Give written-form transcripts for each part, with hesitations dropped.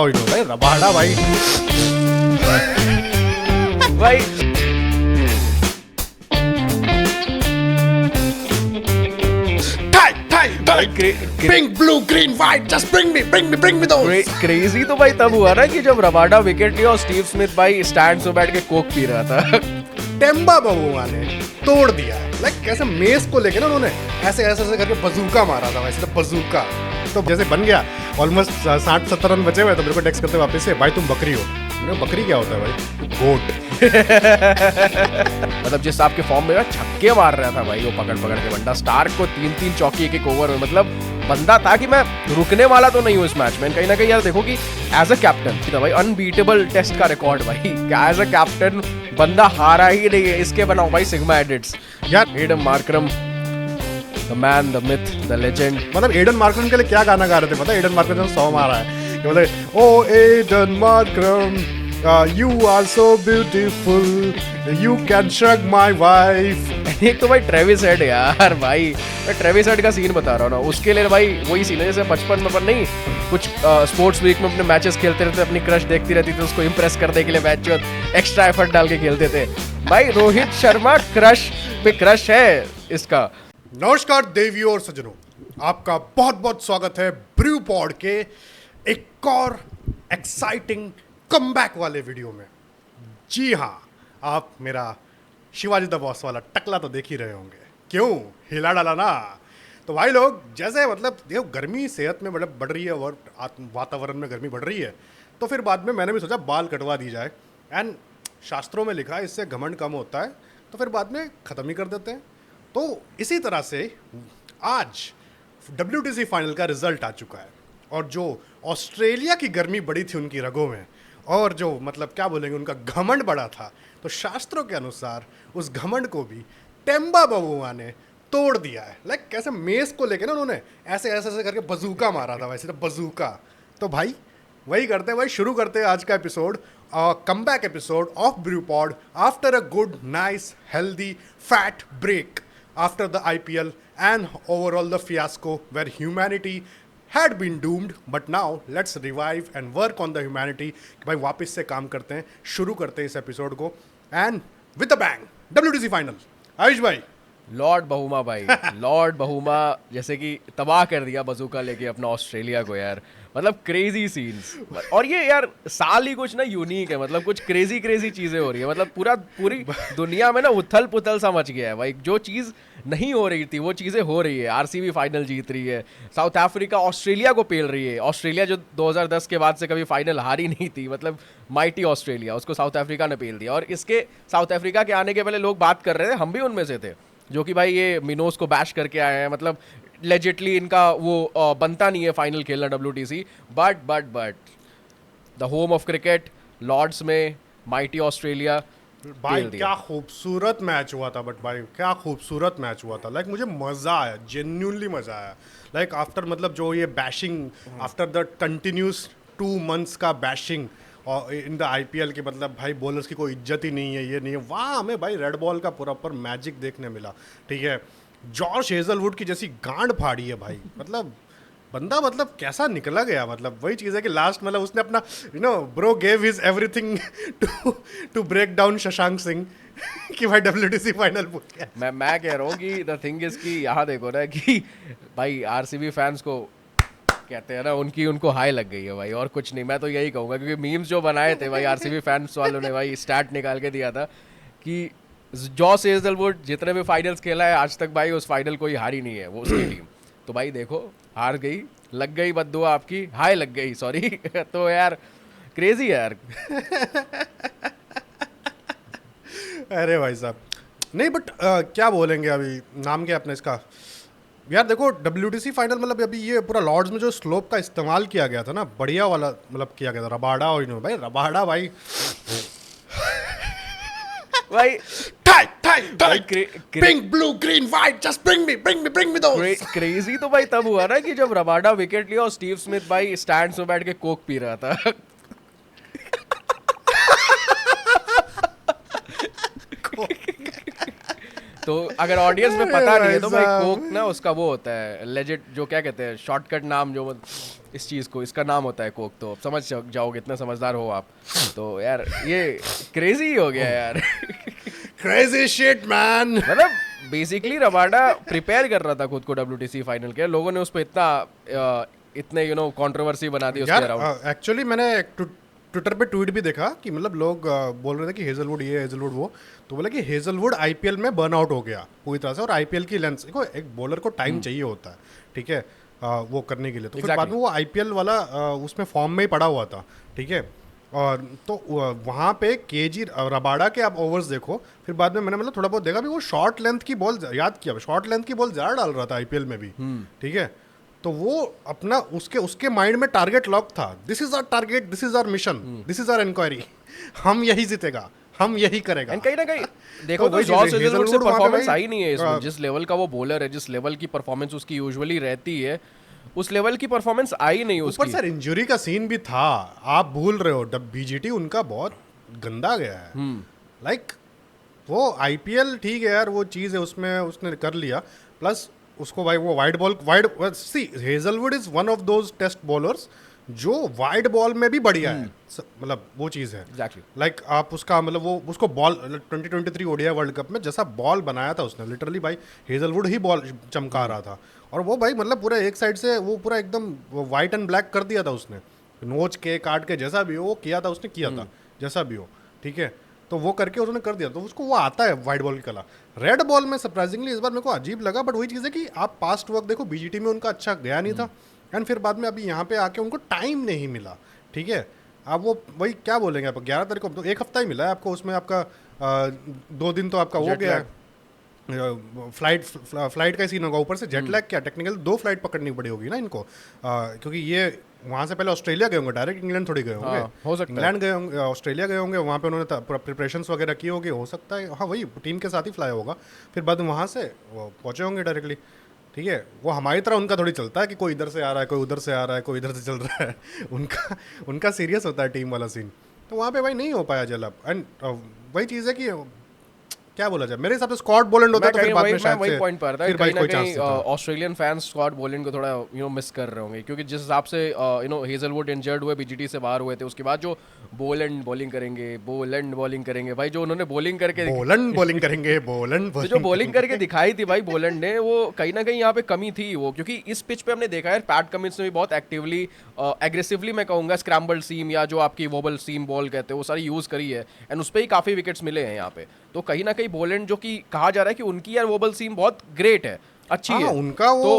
भाई रबाड़ा भाई भाई pink blue green white just bring me those crazy तो भाई तब हुआ ना कि जब रबाडा विकेट लिया और स्टीव स्मिथ भाई स्टैंड में बैठ के कोक पी रहा था। टेम्बा बबुआ ने तोड़ दिया। लाइक कैसे मेस को लेके ना उन्होंने ऐसे ऐसे ऐसे करके बजूका मारा था वैसे, तो बजूका तो जैसे बन गया। ऑलमोस्ट 60-70 रन बचे हुए तो मेरे को टेक्स्ट करते वापस से, भाई तुम बकरी हो। मैंने बकरी क्या होता है भाई? गोट। मतलब जिस आपके फॉर्म में छक्के मार रहा था भाई वो पकड़ के बंदा, स्टार्क को 3-3 चौकी एक ओवर में, मतलब बंदा था कि मैं रुकने वाला तो नहीं हूँ इस मैच में। कहीं ना कहीं यार देखो कि एज अ कैप्टन भाई अनबीटेबल टेस्ट का रिकॉर्ड भाई, एज अ कैप्टन बंदा हारा ही नहीं है। इसके बनाओ भाई सिग्मा एडिट्स यार। Aiden Markram the man the myth the legend. मतलब एडन मार्करम के लिए क्या गाना गा रहे थे पता है? एडन मार्करम ने 100 मारा है कि मतलब oh Aiden Markram you are so beautiful you can shrug my wife। एक तो भाई ट्रेविस हेड यार, भाई मैं ट्रेविस हेड का सीन बता रहा हूँ ना, उसके लिए भाई वही सीन है जैसे बचपन में अपन नहीं कुछ स्पोर्ट्स वीक में अपने मैचेस खेलते रहते, अपनी क्रश देखती रहती थी, उसको इंप्रेस करने के लिए मैच जो एक्स्ट्रा एफर्ट डाल के खेलते थे। भाई रोहित शर्मा क्रश पे क्रश है इसका। नमस्कार देवियों और सज्जनों, आपका बहुत बहुत स्वागत है ब्रू पॉड के एक और एक्साइटिंग कमबैक वाले वीडियो में। जी हाँ, आप मेरा शिवाजी द बॉस वाला टकला तो देख ही रहे होंगे, क्यों हिला डाला ना। तो भाई लोग जैसे मतलब देखो गर्मी सेहत में मतलब बढ़ रही है और वातावरण में गर्मी बढ़ रही है, तो फिर बाद में मैंने भी सोचा बाल कटवा दी जाए। एंड शास्त्रों में लिखा है इससे घमंड कम होता है, तो फिर बाद में ख़त्म ही कर देते हैं। तो इसी तरह से आज WTC फाइनल का रिजल्ट आ चुका है, और जो ऑस्ट्रेलिया की गर्मी बढ़ी थी उनकी रगों में, और जो मतलब क्या बोलेंगे उनका घमंड बढ़ा था, तो शास्त्रों के अनुसार उस घमंड को भी टेम्बा बबुआ ने तोड़ दिया है। लाइक कैसे मेस को लेके ना उन्होंने ऐसे ऐसे ऐसे करके बजूका मारा था वैसे, तो बजूका। तो भाई वही करते हैं भाई, शुरू करते हैं आज का episode, comeback episode of brew pod after a good nice healthy fat break after the IPL and overall the fiasco where humanity had been doomed, but now let's revive and work on the humanity। कि भाई वापस से काम करते हैं, शुरू करते हैं इस एपिसोड को and with a bang WTC final. Ayush भाई, लॉर्ड बहुमा भाई लॉर्ड बहुमा जैसे कि तबाह कर दिया बजूका लेके अपना ऑस्ट्रेलिया को यार। मतलब क्रेजी सीन्स, और ये यार साल ही कुछ ना यूनिक है, मतलब कुछ क्रेजी चीजें हो रही है। मतलब पूरी दुनिया में ना उथल पुथल सा मच गया है भाई। जो चीज नहीं हो रही थी वो चीजें हो रही है। RCB फाइनल जीत रही है, साउथ अफ्रीका ऑस्ट्रेलिया को पेल रही है। ऑस्ट्रेलिया जो 2010 के बाद से कभी फाइनल हारी नहीं थी, मतलब माइटी ऑस्ट्रेलिया, उसको साउथ अफ्रीका ने पेल दिया। और इसके साउथ अफ्रीका के आने के पहले लोग बात कर रहे थे, हम भी उनमें से थे, जो कि भाई ये मिनोस को बैश करके आए हैं। मतलब लेजिटली इनका वो बनता नहीं है फाइनल खेलना WTC, but the home of cricket Lord's में माइटी ऑस्ट्रेलिया। भाई क्या खूबसूरत मैच हुआ था, बट भाई क्या खूबसूरत मैच हुआ था। लाइक मुझे मज़ा आया, जेन्युइनली मज़ा आया। लाइक आफ्टर मतलब जो ये bashing after the continuous 2 months का बैशिंग और इन द IPL के, मतलब भाई बॉलर्स की कोई इज्जत ही नहीं है, ये नहीं है। वहाँ हमें भाई रेड बॉल का प्रॉपर मैजिक देखने मिला। ठीक है, जॉश हेजलवुड की जैसी गांड फाड़ी है भाई। मतलब बंदा मतलब कैसा निकला गया। मतलब वही चीज़ है कि लास्ट मतलब उसने अपना bro gave his everything to break down Shashank Singh कि भाई WTC फाइनल पूछ गया। मैं कह रहा हूँ कि द थिंग इज कि यहाँ देखो ना कि भाई RCB फैंस को कहते हैं ना उनको हाई लग गई है भाई, और कुछ नहीं। मैं तो यही कहूँगा, क्योंकि मीम्स जो बनाए थे भाई RCB फैंस वालों ने भाई स्टैट निकाल के दिया था कि जॉश हेजलवुड जितने भी फाइनल्स खेला है आज तक भाई उस फाइनल कोई हारी नहीं है वो उसकी टीम। तो भाई देखो हार गई, लग गई बद्दुआ आपकी, हाई लग गई सॉरी। तो यार क्रेजी यार। अरे भाई साहब नहीं, बट क्या बोलेंगे अभी, नाम क्या अपने इसका यार। देखो WTC फाइनल मतलब अभी ये पूरा लॉर्ड्स में जो स्लोप का इस्तेमाल किया गया था ना, बढ़िया वाला मतलब किया गया था। रबाड़ा और भाई रबाड़ा भाई भाई pink blue green white just bring me those. Crazy तो भाई तब हुआ ना कि जब रबाडा विकेट लिया और स्टीव स्मिथ भाई स्टैंड में बैठ के कोक पी रहा था। तो अगर ऑडियंस में पता नहीं है तो भाई कोक ना उसका वो होता है लेजिट, जो क्या कहते हैं शॉर्टकट नाम, जो इस चीज़ को, इसका नाम होता है कोक, तो समझ जाओगे, इतने समझदार हो आप। तो यार ये क्रेजी हो गया यार। Crazy shit man. मतलब बेसिकली रबाडा प्रिपेयर कर रहा था खुद को WTC फाइनल के, लोगों ने उस पर इतने कंट्रोवर्सी बना दी उसके यार अराउंड। एक्चुअली मैंने ट्विटर पे ट्वीट भी देखा कि मतलब लोग बोल रहे थे कि हेजलवुड ये हेजलवुड वो, तो बोला कि हेजलवुड आईपीएल में बर्न आउट हो गया पूरी तरह से, और आईपीएल की लेंथ, देखो एक बॉलर को टाइम चाहिए होता है, ठीक है, वो करने के लिए, तो फिर बाद में वो आईपीएल वाला उसमें फॉर्म में ही पड़ा हुआ था, ठीक है। और तो वहाँ पे केजी रबाडा के आप ओवर्स देखो, फिर बाद में मैंने मतलब थोड़ा बहुत देखा भी, वो शॉर्ट लेंथ की बॉल, याद किया, शॉर्ट लेंथ की बॉल ज़्यादा डाल रहा था आईपीएल में भी, ठीक है। तो वो अपना उसके माइंड में टारगेट लॉक था, this is our target, this is our mission, this is our inquiry, हम यही जीतेगा, हम यही करेगा। एंड कहीं ना कहीं देखो तो तो जॉस हेजलवुड हेजलवुड से वहाँ पे परफॉर्मेंस भाई, आई नहीं है इसमें, जिस लेवल का वो बॉलर है, जिस लेवल की परफॉर्मेंस उसकी यूजुअली रहती है, उस लेवल की परफॉर्मेंस आई नहीं ऊपर उसकी। सर इंजरी का सीन भी था, आप भूल रहे हो, बीजीटी उनका बहुत गंदा गया है, लाइक वो आईपीएल ठीक है यार, वो चीज़ है उसमें उसने कर लिया, प्लस उसको भाई वो wide see Hazlewood is one of those test bowlers जो वाइड बॉल में भी बढ़िया है, मतलब वो चीज़ है एग्जैक्टली। लाइक आप उसका मतलब वो उसको बॉल 2023 ओडीआई वर्ल्ड कप में जैसा बॉल बनाया था उसने, लिटरली भाई हेजलवुड ही बॉल चमका रहा था, और वो भाई मतलब पूरा एक साइड से वो पूरा एकदम वाइट एंड ब्लैक कर दिया था उसने, नोच के काट के जैसा भी हो वो किया था उसने, किया था जैसा भी हो, ठीक है। तो वो करके उन्होंने कर दिया, तो उसको वो आता है वाइड बॉल की कला। रेड बॉल में सरप्राइजिंगली इस बार मेरे को अजीब लगा, बट वही चीज़ है कि आप पास्ट वर्क देखो, बीजीटी में उनका अच्छा गया नहीं था, एंड फिर बाद में अभी यहाँ पे आके उनको टाइम नहीं मिला, ठीक है। आप वो वही क्या बोलेंगे, आप 11 तारीख को तो एक हफ्ता ही मिला है आपको, उसमें आपका 2 दिन तो आपका हो गया है, फ्लाइट का ही सीन होगा, ऊपर से जेट लैग, क्या टेक्निकल 2 फ्लाइट पकड़नी पड़ी होगी ना इनको, क्योंकि ये वहाँ से पहले ऑस्ट्रेलिया गए होंगे, डायरेक्ट इंग्लैंड थोड़ी गए होंगे, हो सकता है इंग्लैंड गए होंगे, ऑस्ट्रेलिया गए होंगे, वहाँ पे उन्होंने प्रिपरेशंस वगैरह की होगी, हो सकता है, हाँ वही टीम के साथ ही फ्लाई होगा, फिर बाद में वहाँ से वो पहुँचे होंगे डायरेक्टली, ठीक है। वो हमारी तरह उनका थोड़ी चलता है कि कोई इधर से आ रहा है, कोई उधर से आ रहा है, कोई इधर से चल रहा है, उनका सीरियस होता है टीम वाला सीन, तो वहाँ पे भाई नहीं हो पाया जल अप, एंड वही चीज़ है कि क्या बोला जाए, मेरे हिसाब से स्कॉट बोलैंड होता तो फिर बाद में शायद वही से पॉइंट पर था, फिर भाई कोई चांस था। ऑस्ट्रेलियन फैंस स्कॉट बोलैंड को थोड़ा मिस कर रहे होंगे, क्योंकि जिस हिसाब से हेजलवुड इंजर्ड हुए, बीजीटी से बाहर हुए थे, उसके बाद जो बोलैंड बॉलिंग करेंगे भाई, जो उन्होंने बॉलिंग करके बोलैंड बॉलिंग करेंगे, बोलैंड तो जो बॉलिंग करके दिखाई थी भाई बोलैंड ने, वो कहीं ना कहीं यहाँ पे कमी थी वो, क्योंकि इस पिच पे हमने देखा है पैट कमिंस ने भी बहुत एक्टिवली एग्रेसिवली मैं कहूँगा स्क्रैम्बल्ड सीम या जो आपकी वोबल सीम बॉल कहते हैं वो सारी यूज़ करी है, एंड उस पर ही काफ़ी विकेट्स मिले हैं यहाँ पे। तो कहीं ना कहीं बोलैंड जो कि कहा जा रहा है कि उनकी यार वोबल सीम बहुत ग्रेट है, अच्छी है, उनका वो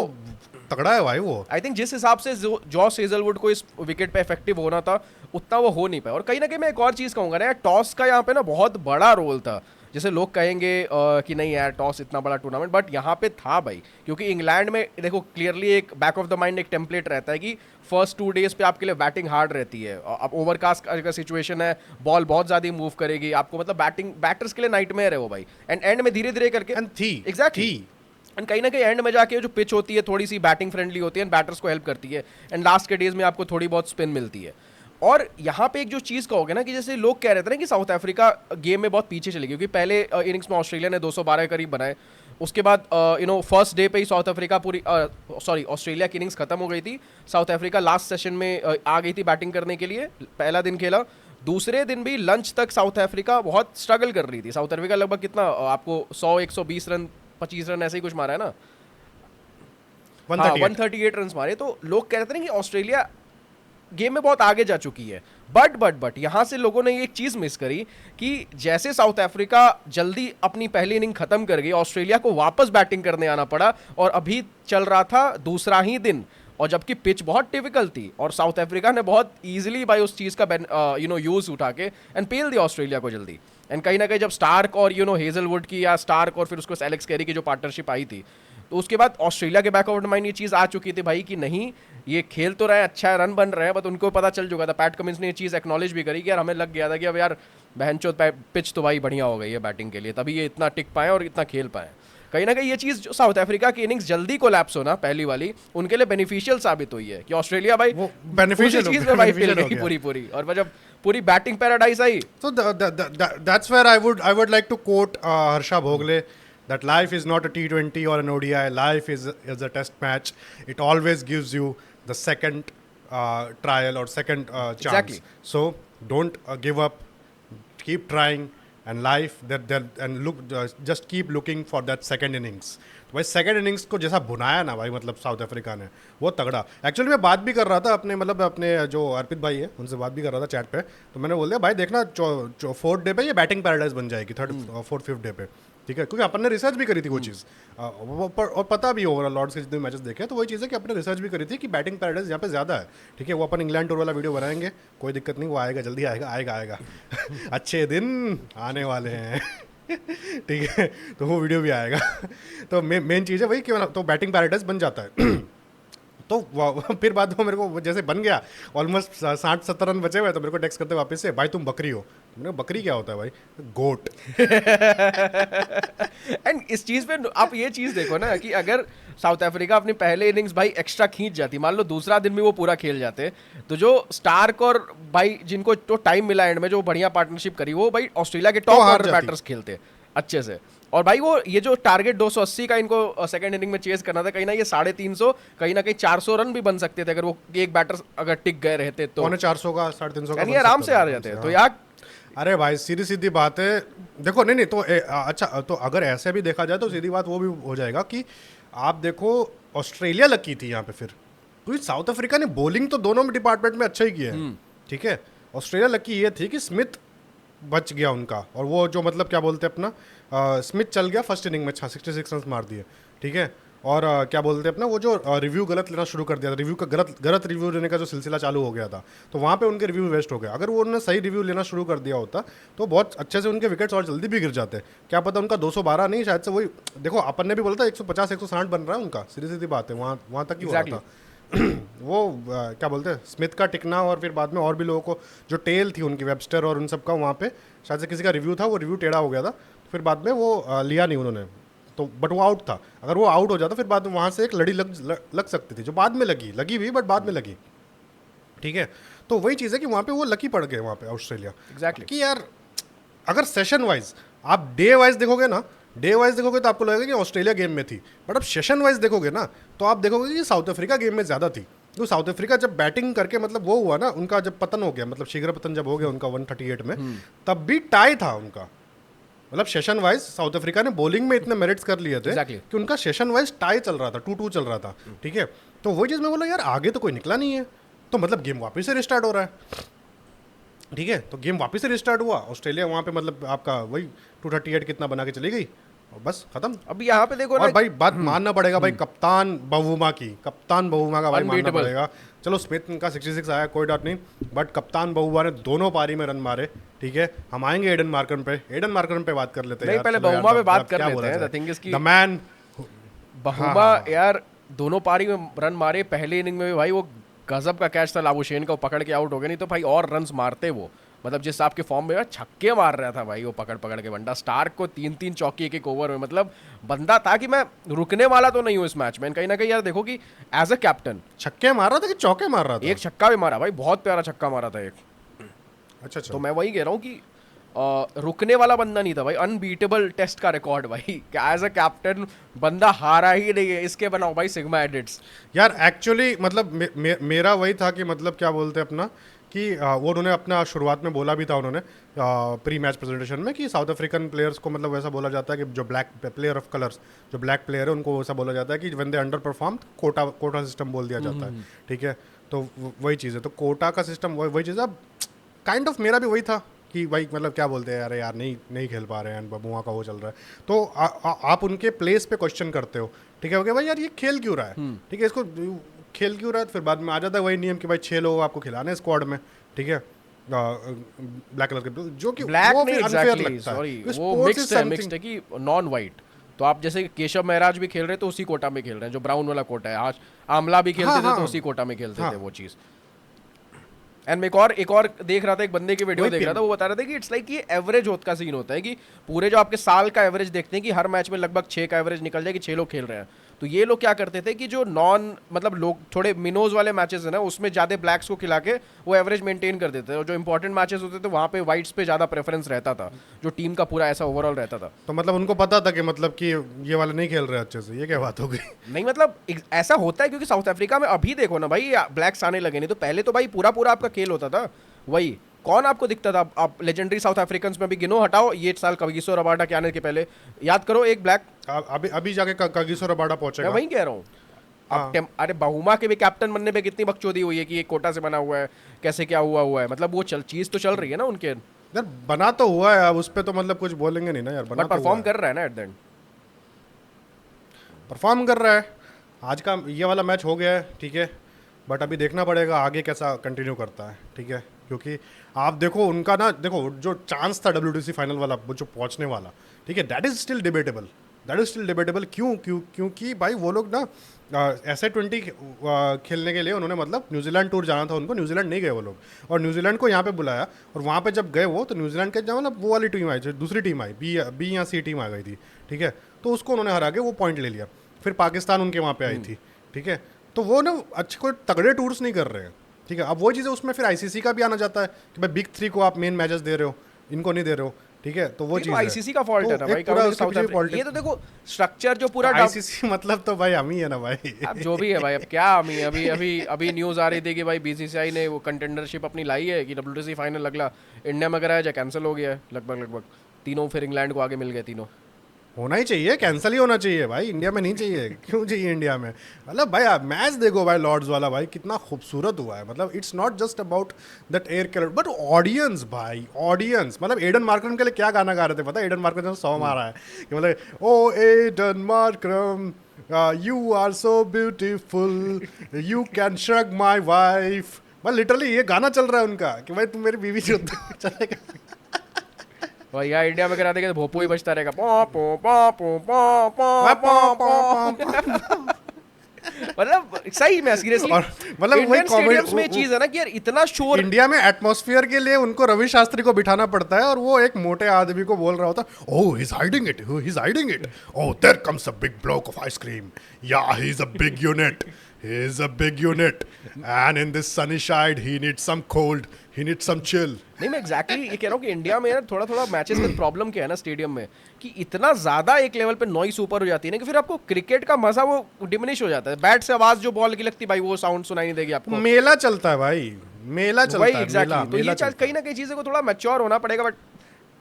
तगड़ा है भाई वो। आई थिंक जिस हिसाब से जॉस हेजलवुड को इस विकेट पे इफेक्टिव होना था उतना वो हो नहीं पाया। और कहीं ना कहीं मैं एक और चीज़ कहूँगा ना यार, टॉस का यहाँ पे ना बहुत बड़ा रोल था। जैसे लोग कहेंगे कि नहीं यार टॉस इतना बड़ा टूर्नामेंट, बट यहाँ पे था भाई, क्योंकि इंग्लैंड में देखो क्लियरली एक बैक ऑफ द माइंड एक टेम्पलेट रहता है कि फर्स्ट 2 डेज पे आपके लिए बैटिंग हार्ड रहती है। अब ओवरकास्ट का सिचुएशन है, बॉल बहुत ज़्यादा मूव करेगी आपको, मतलब बैटर्स के लिए नाइटमेयर है वो भाई। एंड में धीरे धीरे करके एग्जैक्टली एंड कहीं ना कहीं एंड में जाके जो पिच होती है थोड़ी सी बैटिंग फ्रेंडली होती है एंड बैटर्स को हेल्प करती है, एंड लास्ट के डेज में आपको थोड़ी बहुत स्पिन मिलती है। और यहाँ पे एक जो चीज़ कहोगे ना कि जैसे लोग कह रहे थे ना कि साउथ अफ्रीका गेम में बहुत पीछे चली गई, क्योंकि पहले इनिंग्स में ऑस्ट्रेलिया ने 212 करीब बनाए, उसके बाद फर्स्ट डे पे ही साउथ अफ्रीका ऑस्ट्रेलिया की इनिंग्स खत्म हो गई थी, साउथ अफ्रीका लास्ट सेशन में आ गई थी बैटिंग करने के लिए, पहला दिन खेला, दूसरे दिन भी लंच तक साउथ अफ्रीका बहुत स्ट्रगल कर रही थी। साउथ अफ्रीका लगभग कितना आपको 100-120 रन 25 रन ऐसे ही कुछ मारा है ना, 138 रन मारे। तो लोग कह रहे थे ना कि ऑस्ट्रेलिया गेम में बहुत आगे जा चुकी है, बट यहाँ से लोगों ने एक चीज़ मिस करी कि जैसे साउथ अफ्रीका जल्दी अपनी पहली इनिंग खत्म कर गई, ऑस्ट्रेलिया को वापस बैटिंग करने आना पड़ा, और अभी चल रहा था दूसरा ही दिन, और जबकि पिच बहुत टिपिकल थी, और साउथ अफ्रीका ने बहुत ईजिली भाई उस चीज़ का यूज़ उठा के एंड पेल दिया ऑस्ट्रेलिया को जल्दी। एंड कहीं ना कहीं जब स्टार्क और हेजलवुड की या स्टार्क और फिर उसको एलेक्स कैरी की जो पार्टनरशिप आई थी, तो उसके बाद ऑस्ट्रेलिया के बैक ऑफ माइंड ये चीज़ आ चुकी थी भाई कि नहीं ये खेल तो रहे हैं, अच्छा है, रन बन रहे हैं, बट उनको पता चल चुका था। पैट कमिंस ने ये चीज़ एक्नॉलेज भी करी कि यार हमें लग गया था कि अब यार बहनचोद पिच तो भाई बढ़िया हो गई है बैटिंग के लिए, तभी ये इतना टिक पाए और इतना खेल पाए। कहीं ना कहीं ये चीज़ जो साउथ अफ्रीका की इनिंग्स जल्दी कोलैप्स होना पहली वाली उनके लिए बेनिफिशियल साबित हुई है कि ऑस्ट्रेलिया भाई बेनिफिशियल चीज़ में भाई फेल गई पूरी। और जब पूरी batting paradise I, so that's where I would like to quote Harsha Bhogle that life is not a T20 or an ODI, life is a test match. It always gives you the second trial और second chance. Exactly. So don't give up. Keep trying and life that and look just keep looking for that second innings. तो भाई second innings को जैसा बुनाया ना भाई, मतलब south Africa ने, वो तगड़ा. एक्चुअली मैं बात भी कर रहा था अपने, मतलब अपने जो अर्पित भाई है उनसे बात भी कर रहा था चैट पे. तो मैंने बोल दिया भाई देखना 4th डे पे ये बैटिंग पैराडाइज बन जाएगी, 3rd 4th 5th डे पे. ठीक है, क्योंकि अपन ने रिसर्च भी करी थी वो चीज़, और पता भी ओवरऑल लॉर्ड्स के जितने मैचेस देखे तो वही चीज़ है कि अपने रिसर्च भी करी थी कि बैटिंग पैराडाइज यहाँ पे ज़्यादा है. ठीक है, वो अपन इंग्लैंड टूर वाला वीडियो बनाएंगे, कोई दिक्कत नहीं, वो आएगा, जल्दी आएगा आएगा आएगा. अच्छे दिन आने वाले हैं. ठीक है, तो वो वीडियो भी आएगा. तो मेन चीज़ है वही कि तो बैटिंग पैराडाइज बन जाता है. तो फिर बाद में मेरे को जैसे बन गया, ऑलमोस्ट 60-70 रन बचे हुए, तो मेरे को टेक्स्ट करते वापस से, भाई तुम बकरी हो. मैंने बकरी क्या होता है भाई? गोट. एंड इस चीज पे आप ये चीज देखो ना कि अगर साउथ अफ्रीका अपनी पहले इनिंग्स भाई एक्स्ट्रा खींच जाती, मान लो दूसरा दिन भी वो पूरा खेल जाते, तो जो स्टार्क और भाई जिनको तो टाइम मिला एंड में, जो बढ़िया पार्टनरशिप करी, वो भाई ऑस्ट्रेलिया के टॉप ऑर्डर बैटर्स खेलते अच्छे से. और भाई वो ये जो टारगेट 280 का इनको सेकंड इनिंग में चेस करना था, कहीं ना ये 350, कहीं ना कहीं 400 रन भी बन सकते थे अगर वो एक बैटर अगर टिक गए रहते तो. 400 का 350 का आराम से आ जाते. तो यार अरे भाई सीधी सीधी बात है, देखो नहीं तो अच्छा, तो अगर ऐसे भी देखा जाए तो सीधी बात वो भी हो जाएगा कि आप देखो ऑस्ट्रेलिया लकी थी यहाँ पे फिर, क्योंकि साउथ अफ्रीका ने बॉलिंग तो दोनों में डिपार्टमेंट में अच्छा ही किया है. ठीक है, ऑस्ट्रेलिया लकी ये थी कि स्मिथ बच गया उनका, और वो जो मतलब क्या बोलते हैं अपना, स्मिथ चल गया फर्स्ट इनिंग में 66 रन मार दिए. ठीक है, और क्या बोलते हैं अपना, वो जो रिव्यू गलत लेना शुरू कर दिया था, रिव्यू का गलत रिव्यू लेने का जो सिलसिला चालू हो गया था, तो वहाँ पे उनके रिव्यू वेस्ट हो गया. अगर वो उन्होंने सही रिव्यू लेना शुरू कर दिया होता तो बहुत अच्छे से उनके विकेट्स और जल्दी भी गिर जाते. क्या पता उनका 212 नहीं, शायद से वही, देखो अपन ने भी बोला था 150-160 बन रहा है उनका, सीधी सीधी बात है, वहाँ तक ही हो रहा था. वो क्या बोलते हैं, स्मिथ का टिकना, और फिर बाद में और भी लोगों को जो टेल थी उनकी, वेबस्टर और उन सब का, वहाँ पे शायद से किसी का रिव्यू था, वो रिव्यू टेढ़ा हो गया था, फिर बाद में वो लिया नहीं उन्होंने, तो बट वो आउट था. अगर वो आउट हो जाता फिर बाद में वहाँ से एक लड़ी लग सकती थी, जो बाद में लगी भी, बट बाद में लगी. ठीक है, तो वही चीज़ है कि वहाँ पे वो लकी पड़ गए वहाँ पे ऑस्ट्रेलिया. एग्जैक्टली कि यार अगर सेशन वाइज आप डे वाइज देखोगे ना, तो आपको लगेगा कि ऑस्ट्रेलिया गेम में थी, बट अब सेशन वाइज देखोगे ना तो आप देखोगे कि साउथ अफ्रीका गेम में ज़्यादा थी. तो साउथ अफ्रीका जब बैटिंग करके मतलब वो हुआ ना, उनका जब पतन हो गया, मतलब शीघ्र पतन जब हो गया उनका 138 में, तब भी टाई था उनका. मतलब सेशन वाइज साउथ अफ्रीका ने बॉलिंग में इतने मेरिट्स कर लिए थे कि उनका सेशन वाइज टाई चल रहा था, 2-2 चल रहा था. ठीक है, तो वही चीज़ मैं बोला यार आगे तो कोई निकला नहीं है, तो मतलब गेम वापस से रिस्टार्ट हो रहा है. ठीक है, तो गेम वापस से रिस्टार्ट हुआ, ऑस्ट्रेलिया वहाँ पे मतलब आपका वही 238 कितना बना के चली गई, और बस खत्म. अब यहाँ पे देखो और भाई बात मानना पड़ेगा भाई, कप्तान बहुमा का भाई मानना पड़ेगा. चलो स्मिथ का 66 आया, कोई डाउट नहीं, बट कप्तान बहुमा ने दोनों पारी में रन मारे. ठीक है, हम आएंगे एडन मार्करन पे बात कर लेते हैं. पहले बहुमा पे बात कर लेते हैं. द थिंग इज कि द मैन बहुमा यार दोनों पारी में रन मारे. पहले इनिंग में भी भाई वो गजब का कैच था लाबुशेन का, वो पकड़ के आउट हो गया, नहीं तो भाई और रन्स मारते वो. मतलब जिस आपके फॉर्म में छक्के मार रहा था भाई वो पकड़ के बंदा. स्टार्क को 3-3 चौकी एक ओवर में, मतलब बंदा था कि मैं रुकने वाला तो नहीं हूँ इस मैच में. कहीं ना कहीं यार देखो कि एज अ कैप्टन छक्के मार रहा था कि चौके मार रहा था. एक छक्का भी मारा भाई, बहुत प्यारा छक्का मारा था एक. अच्छा. तो मैं वही कह रहा हूँ कि रुकने वाला बंदा नहीं था भाई. अनबीटेबल टेस्ट का रिकॉर्ड भाई, एज अ कैप्टन बंदा हारा ही नहीं है. इसके बनाओ भाई सिग्मा एडिट्स. यार एक्चुअली मतलब मेरा वही था कि मतलब क्या बोलते हैं अपना कि वो उन्होंने अपना शुरुआत में बोला भी था उन्होंने प्री मैच प्रेजेंटेशन में कि साउथ अफ्रीकन प्लेयर्स को मतलब वैसा बोला जाता है कि जो ब्लैक प्लेयर ऑफ कलर्स, जो ब्लैक प्लेयर है उनको वैसा बोला जाता है कि when they under perform quota system बोल दिया जाता है. ठीक है, तो वही चीज़ है, तो कोटा का सिस्टम वही चीज़ है. अब काइंड ऑफ मेरा भी वही था कि भाई मतलब क्या बोलते हैं, अरे यार नहीं खेल पा रहे हैं, बबुआ का वो चल रहा है, तो आप उनके प्लेस पे क्वेश्चन करते हो. ठीक है, ओके भाई यार ये खेल क्यों रहा है. ठीक है, इसको खेल क्यों रहा है. फिर बाद में आ जाता है वही नियम कि भाई 6 लोग आपको खिलाने स्क्वाड में. ठीक है, ब्लैक कलर के, जो कि ब्लैक वो नहीं फिर अनफेयर लगता सॉरी है. वो मिक्स्ड है कि नॉन वाइट. तो आप जैसे केशव महराज भी खेल रहे तो उसी कोटा में खेल रहे हैं, जो ब्राउन वाला कोटा है. आज आमला भी खेलते थे तो उसी कोटा में खेलते थे वो चीज़. एंड मैं एक और देख रहा था, एक बंदे की वीडियो देख रहा था, वो बता रहा था कि इट्स लाइक ये एवरेज होता का सीन होता है कि पूरे जो आपके साल का एवरेज देखते हैं कि हर मैच में लगभग 6 का एवरेज निकल जाए कि 6 लोग खेल रहे हैं. तो ये लोग क्या करते थे कि जो नॉन मतलब लोग थोड़े मिनोज वाले मैचेस है ना उसमें ज़्यादा ब्लैक्स को खिला के वो एवरेज मेंटेन कर देते थे, और जो इंपॉर्टेंट मैचेस होते थे वहाँ पे वाइट्स पे ज़्यादा प्रेफरेंस रहता था, जो टीम का पूरा ऐसा ओवरऑल रहता था। तो मतलब उनको पता था कि मतलब कि ये वाले नहीं खेल रहे अच्छे से, ये क्या बात हो गई? नहीं मतलब ऐसा होता है क्योंकि साउथ अफ्रीका में अभी देखो ना भाई ब्लैक्स आने लगे, नहीं तो पहले तो भाई पूरा पूरा आपका खेल होता था वही। कौन आपको दिखता था? आप लेजेंडरी साउथ अफ्रीकन में भी गिनो, हटाओ ये साल कगिसो रबाडा के आने के पहले, याद करो एक ब्लैक। अभी अभी जाके कागिसो रबाडा मैं पहुंचेगा। वही कह रहा हूँ। अब अरे बहुमा के भी कैप्टन बनने पे कितनी बकचोदी हुई है कि एक कोटा से बना हुआ है, कैसे क्या हुआ है, मतलब वो चीज तो चल रही है ना उनके, यार बना तो हुआ है, अब उस पर तो मतलब कुछ बोलेंगे नहीं ना यार, बना बट तो परफॉर्म कर रहा है ना एट द एंड। परफॉर्म कर रहा है। आज का ये वाला मैच हो गया है, ठीक है, बट अभी देखना पड़ेगा आगे कैसा कंटिन्यू करता है, ठीक है, क्योंकि आप देखो उनका ना, देखो जो चांस था WTC फाइनल वाला, वो जो पहुंचने वाला, ठीक है, दैट इज स्टिल डिबेटेबल, क्योंकि भाई वो लोग ना SA20 खेलने के लिए उन्होंने मतलब न्यूजीलैंड टूर जाना था उनको, न्यूजीलैंड नहीं गए वो लोग, और न्यूजीलैंड को यहाँ पे बुलाया, और वहाँ पे जब गए वो, तो न्यूजीलैंड के जो मतलब वो वाली टीम आई, जो दूसरी टीम आई, बी या C टीम आ गई थी, ठीक है, तो उसको उन्होंने हरा के वो पॉइंट ले लिया। फिर पाकिस्तान उनके वहाँ पे आई थी, ठीक है, तो वो ना अच्छे कोई तगड़े टूर्स नहीं कर रहे हैं, ठीक है। अब वो चीज़ें उसमें फिर ICC का भी आना जाता है कि भाई बिग 3 को आप मेन मैचेस दे रहे हो, इनको नहीं दे रहे हो, ठीक है, तो वो चीज़ आईसीसी का फॉल्ट तो है ना भाई, पूरा कभी उसके साउथ पीछे अफ्रीका ये तो देखो स्ट्रक्चर जो पूरा ICC मतलब तो भाई हम ही है ना भाई। अब जो भी है भाई, अब क्या हम ही अभी अभी अभी न्यूज़ आ रही थी कि भाई BCCI ने वो कंटेंडरशिप अपनी लाई है कि WTC फाइनल अगला इंडिया में कराया जाए, कैंसिल हो गया है लगभग तीनों, फिर इंग्लैंड को आगे मिल गए तीनों। होना ही चाहिए, कैंसिल ही होना चाहिए भाई, इंडिया में नहीं चाहिए। क्यों चाहिए इंडिया में? मतलब भाई आप मैच देखो भाई, लॉर्ड्स वाला भाई कितना खूबसूरत हुआ है, मतलब it's not just about that air colour but audience भाई, ऑडियंस। मतलब एडन मार्क्रम के लिए क्या गाना गा रहे थे पता है? एडन मार्क्रम ने सॉन्ग आ रहा है कि मतलब oh Aiden Markram you are so beautiful you can shrug my wife, मतलब लिटरली ये गाना चल रहा है उनका कि भाई तुम मेरी बीवी जो चलेगा। और यहाँ इंडिया में करा देंगे तो भोपू ही बजता रहेगा, पॉ पॉ पॉ पॉ पॉ पॉ पॉ पॉ। मतलब सही में सीरियसली, और मतलब वही इंडियन स्टेडियम्स कॉमेडी में ये चीज है ना कि यार इतना शोर, इंडिया में एटमॉस्फेयर के लिए उनको रवि शास्त्री को बिठाना पड़ता है, और वो एक मोटे आदमी को बोल रहा होता है oh he is hiding it, he is hiding it, oh there comes a big block of ice cream, yeah he is a big unit, he is a big unit and in this sunny side he needs some cold, he needs some chill. नहीं मैं exactly ये कह रहा हूँ कि India में यार थोड़ा थोड़ा मैचेस में प्रॉब्लम क्या है ना स्टेडियम में, कि इतना ज्यादा एक लेवल पे नॉइस ऊपर हो जाती है ना कि फिर आपको क्रिकेट का मजा वो डिमिनिश हो जाता है। बैट से आवाज जो बॉल की लगती है भाई वो साउंड सुनाई नहीं देगी आपको। मेला चलता है भाई, मेला चलता वही है, एग्जैक्टली मेला तो ये मेला चीज चलता कहीं ना कहीं चीजें को थोड़ा मैच्योर होना पड़ेगा, बट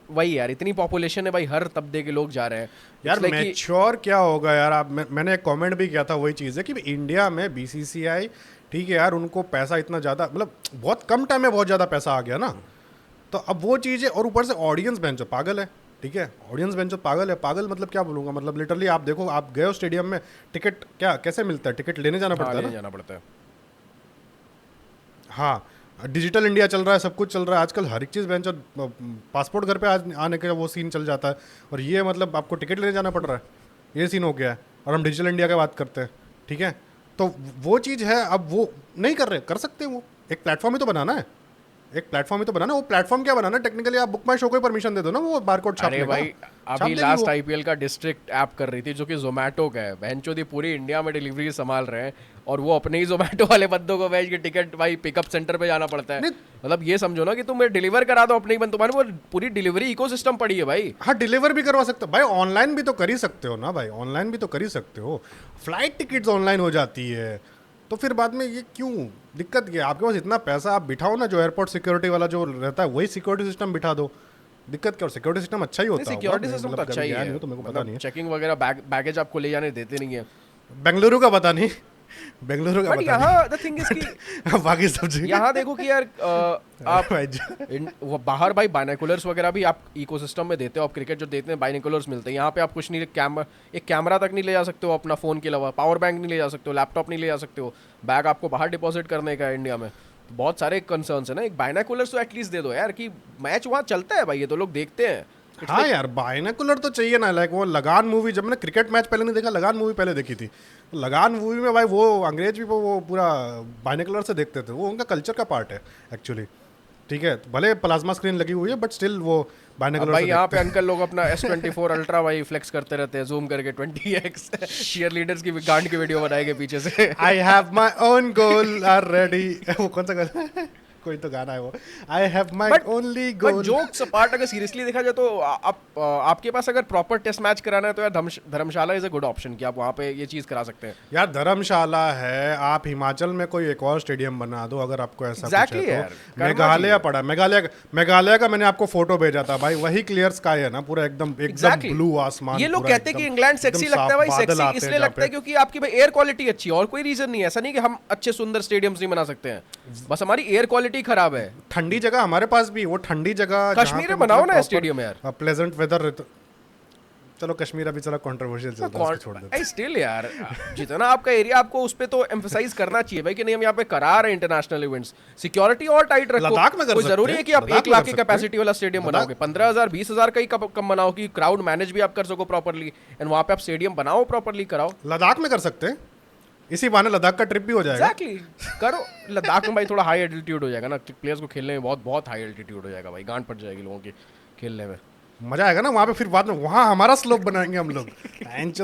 वही यार इतनी पॉपुलेशन है भाई, हर तबके के लोग जा रहे हैं यार। It's like कि- मैच्योर क्या होगा यार? आप मैंने एक कमेंट भी किया था, वही चीज़ है कि इंडिया में BCCI, ठीक है यार, उनको पैसा इतना ज़्यादा, मतलब बहुत कम टाइम में बहुत ज़्यादा पैसा आ गया ना, तो अब वो चीज़ है, और ऊपर से ऑडियंस बेंचो पागल है, ठीक है, ऑडियंस बेंचो पागल है। पागल मतलब क्या बोलूँगा, मतलब लिटरली आप देखो, आप गए हो स्टेडियम में, टिकट क्या कैसे मिलता है? टिकट लेने जाना पड़ता है ना, जाना पड़ता है। हाँ, डिजिटल इंडिया चल रहा है, सब कुछ चल रहा है आजकल, हर एक चीज़ बेंचो, पासपोर्ट घर पे आने का वो सीन चल जाता है, और ये मतलब आपको टिकट लेने जाना पड़ रहा है, ये सीन हो गया है, और हम डिजिटल इंडिया की बात करते हैं, ठीक है, तो वो चीज़ है। अब वो नहीं कर रहे, कर सकते हैं, वो एक प्लेटफॉर्म ही तो बनाना है, एक प्लेटफॉर्म ही तो बनाना। वो प्लेटफॉर्म क्या बनाना, टेक्निकली आप बुक माई शो को ही परमिशन दे दो ना, वो बारकोड छापने अरे का। भाई छाप अभी देगी लास्ट वो। IPL का डिस्ट्रिक्ट ऐप कर रही थी जो कि जोमेटो का है, बहनचोदी पूरी इंडिया में डिलीवरी संभाल रहे हैं, और वो अपने ही जोमेटो वाले बंदों को भेज के टिकट भाई पिकअप सेंटर पे जाना पड़ता है। मतलब ये समझो ना कि तुम डिलीवर करा दो अपने ही बंद, तुम्हारे वो पूरी डिलीवरी इकोसिस्टम पड़ी है भाई। हाँ, डिलीवर भी करवा सकते हो भाई, ऑनलाइन भी तो कर ही सकते हो ना भाई, ऑनलाइन भी तो कर ही सकते हो, फ्लाइट टिकट्स ऑनलाइन हो जाती है, तो फिर बाद में ये क्यों दिक्कत क्या? आपके पास इतना पैसा, आप बिठाओ ना, जो एयरपोर्ट सिक्योरिटी वाला जो रहता है वही सिक्योरिटी सिस्टम बिठा दो, दिक्कत क्या? और सिक्योरिटी सिस्टम अच्छा ही होता है, सिक्योरिटी सिस्टम तो अच्छा ही है, तो मेरे को पता नहीं है, चेकिंग वगैरह बैगेज आपको ले जाने देते नहीं है। बेंगलुरु का पता नहीं, बेंगलुरु का बट पता यहाँ द थिंग इज कि नहीं, बाकी सब चीज़ यहाँ देखो कि यार आप भाई वो बाहर भाई बाइनोकुलर्स वगैरह भी आप इकोसिस्टम में देते हो, आप क्रिकेट जो देते हैं बाइनोकुलर्स मिलते हैं, यहाँ पे आप कुछ नहीं, एक कैमरा तक नहीं ले जा सकते हो अपना फ़ोन के अलावा, पावर बैंक नहीं ले जा सकते हो, लैपटॉप नहीं ले जा सकते हो, बैग आपको बाहर डिपॉजिट करने का है इंडिया में, तो बहुत सारे कंसर्न्स है ना। एक बाइनोकुलर्स तो एटलीस्ट दे दो यार कि मैच वहाँ चलता है भाई, ये तो लोग देखते हैं। हाँ यार, बाइनोकुलर तो चाहिए ना। लाइक वो लगान मूवी, जब मैंने क्रिकेट मैच पहले नहीं देखा, लगान मूवी पहले देखी थी, लगान मूवी में भाई वो अंग्रेज भी वो पूरा बाइनोकुलर से देखते थे, वो उनका कल्चर का पार्ट है एक्चुअली। ठीक है, भले प्लाज्मा स्क्रीन लगी हुई है बट स्टिल वो अब बाइनोकुलर भाई से यहाँ देखते पे अंकल लोग अपना S24 अल्ट्रा भाई फ्लेक्स करते रहते हैं, जूम करके 20x चीयर लीडर्स की गांड की वीडियो बनाएंगे पीछे से। I have my own goal are ready. वो कौन सा गाना कोई तो गाना है वो, I have my only but goal. Jokes apart, अगर सीरियसली देखा जाए तो आपके पास अगर प्रॉपर टेस्ट मैच कराना है तो यार धर्मशाला इज अ गुड ऑप्शन कि आप वहाँ पे ये चीज़ करा सकते हैं। यार धर्मशाला है, आप हिमाचल में कोई एक और स्टेडियम बना दो अगर आपको ऐसा Exactly कुछ है यार, तो। करना मेघालय चाहिए। पड़ा, मेघालय का मैंने आपको फोटो भेजा था भाई, वही क्लियर स्काई है ना पूरा, एकदम Exactly. ब्लू आसमान। ये लोग पूरा कहते हैं कि एकदम- इंग्लैंड सेक्सी एकदम लगता है भाई, साफ बादल सेक्सी आते हैं इसलिए जहाँ लगता है पे। क्योंकि आपकी भाई एयर क्वालिटी अच्छी है, और कोई रीजन नहीं है। ऐसा नहीं कि हम अच्छे सुंदर स्टेडियम्स नहीं बना सकते हैं, बस हमारी एयर क्वालिटी खराब है। ठंडी जगह हमारे पास भी, वो ठंडी जगह कश्मीर में बनाओ ना स्टेडियम यार। Pleasant weather. चलो कश्मीर अभी चला कंट्रोवर्शियल चलता है, उसको छोड़ देते हैं। स्टिल यार, जितना आपका एरिया, आपको उस पे तो एम्फसाइज करना चाहिए भाई कि नहीं हम यहाँ पे करा रहे हैं इंटरनेशनल इवेंट्स, सिक्योरिटी और टाइट रखो। लद्दाख में कर कोई सकते जरूरी हैं, है कि आप लद्दाख 1 में लाख कर की सकते हैं। कैपेसिटी वाला स्टेडियम बनाओगे, 15,000 20,000 का ही कम बनाओ कि क्राउड मैनेज भी आप कर सको प्रॉपरली, एंड वहाँ पे आप स्टेडियम बनाओ प्रॉपरली, कराओ। लद्दाख में कर सकते हैं, इसी बहाने लद्दाख का ट्रिप भी हो जाएगा। एग्जैक्टली करो। लद्दाख में भाई थोड़ा हाई एल्टीट्यूड हो जाएगा ना, प्लेयर्स को खेलने में बहुत बहुत हाई एल्टीट्यूड हो जाएगा भाई, गांड पड़ जाएगी लोगों की खेलने में। मजा आएगा ना वहाँ पे, फिर बाद में वहाँ हमारा स्लोप बनाएंगे हम लोग।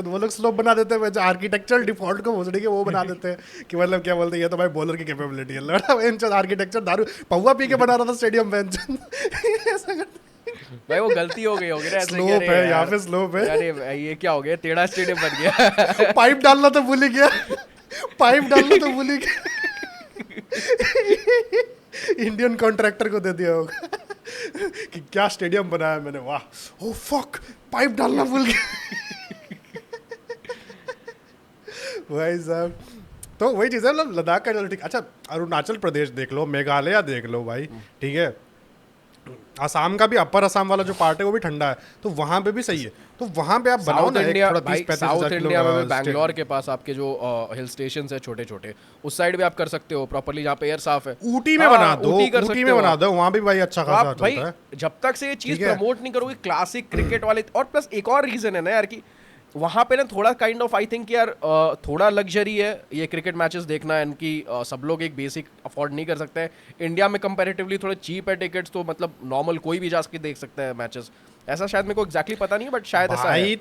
वो लोग स्लोप बना देते हैं, आर्किटेक्चर डिफॉल्ट को भोसड़ी के वो बना देते हैं कि मतलब क्या बोलते हैं, ये तो भाई बॉलर की कैपेबिलिटी है। लड़ा आर्किटेक्चर दारू पौवा पी के बना रहा था स्टेडियम में। ऐसा करते भाई वो गलती हो गई होगी ना, ऐसे स्लोप कि अरे है यार, यहाँ पे, स्लोप है। अरे भाई ये क्या हो गया, टेढ़ा स्टेडियम बन गया। पाइप डालना तो भूल ही गया, पाइप डालना तो भूल ही गया। इंडियन कॉन्ट्रैक्टर को दे दिया होगा कि क्या स्टेडियम बनाया मैंने, वाह ओ फक, पाइप डालना भूल गया। भाई साहब, तो वही चीज़ है, मतलब लद्दाख का चलो ठीक। अच्छा अरुणाचल प्रदेश देख लो, मेघालय देख लो भाई, ठीक है। आसाम का भी, अपर आसाम वाला जो पार्ट है वो भी ठंडा है, तो वहाँ पे भी सही है। तो वहाँ पे आप बनाओ साउथ ना एक इंडिया थोड़ा भाई, 30-35 साउथ हज़ार इंडिया में भी किलो बैंगलोर के पास आपके जो हिल स्टेशन है छोटे छोटे, उस साइड भी आप कर सकते हो प्रॉपरली, जहाँ पे एयर साफ है। ऊटी में हाँ, बना दो, ऊटी कर ऊटी सकते में हो बना आप। दो, वहाँ भी भाई अच्छा तो खासा आप भाई चलता है। जब तक से ये चीज ठीक है। प्रमोट नहीं करोगे क्लासिक क्रिकेट वाले, और प्लस एक और रीजन है ना यार कि वहाँ पे ना थोड़ा काइंड ऑफ आई थिंक यार थोड़ा लग्जरी है ये क्रिकेट मैचेस देखना, इनकी सब लोग एक बेसिक अफोर्ड नहीं कर सकते हैं। इंडिया में कंपैरेटिवली थोड़े चीप है टिकट्स, तो मतलब नॉर्मल कोई भी जा के देख सकता है मैचेस। ऐसा शायद मेरे को एग्जैक्टली पता नहीं है, बट शायद ऐसा है।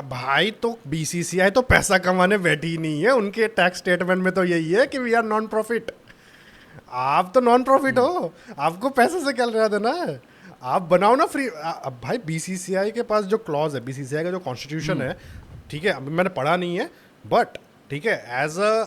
भाई तो बीसीसीआई तो पैसा कमाने बैठी नहीं है, उनके टैक्स स्टेटमेंट में तो यही है कि वी आर नॉन प्रॉफिट। आप तो नॉन प्रॉफिट हो, आपको पैसे से क्या लेना देना है, आप बनाओ ना फ्री। अब भाई बीसीसीआई के पास जो क्लॉज है, बीसीसीआई का जो कॉन्स्टिट्यूशन है, ठीक है, अभी मैंने पढ़ा नहीं है बट ठीक है, as a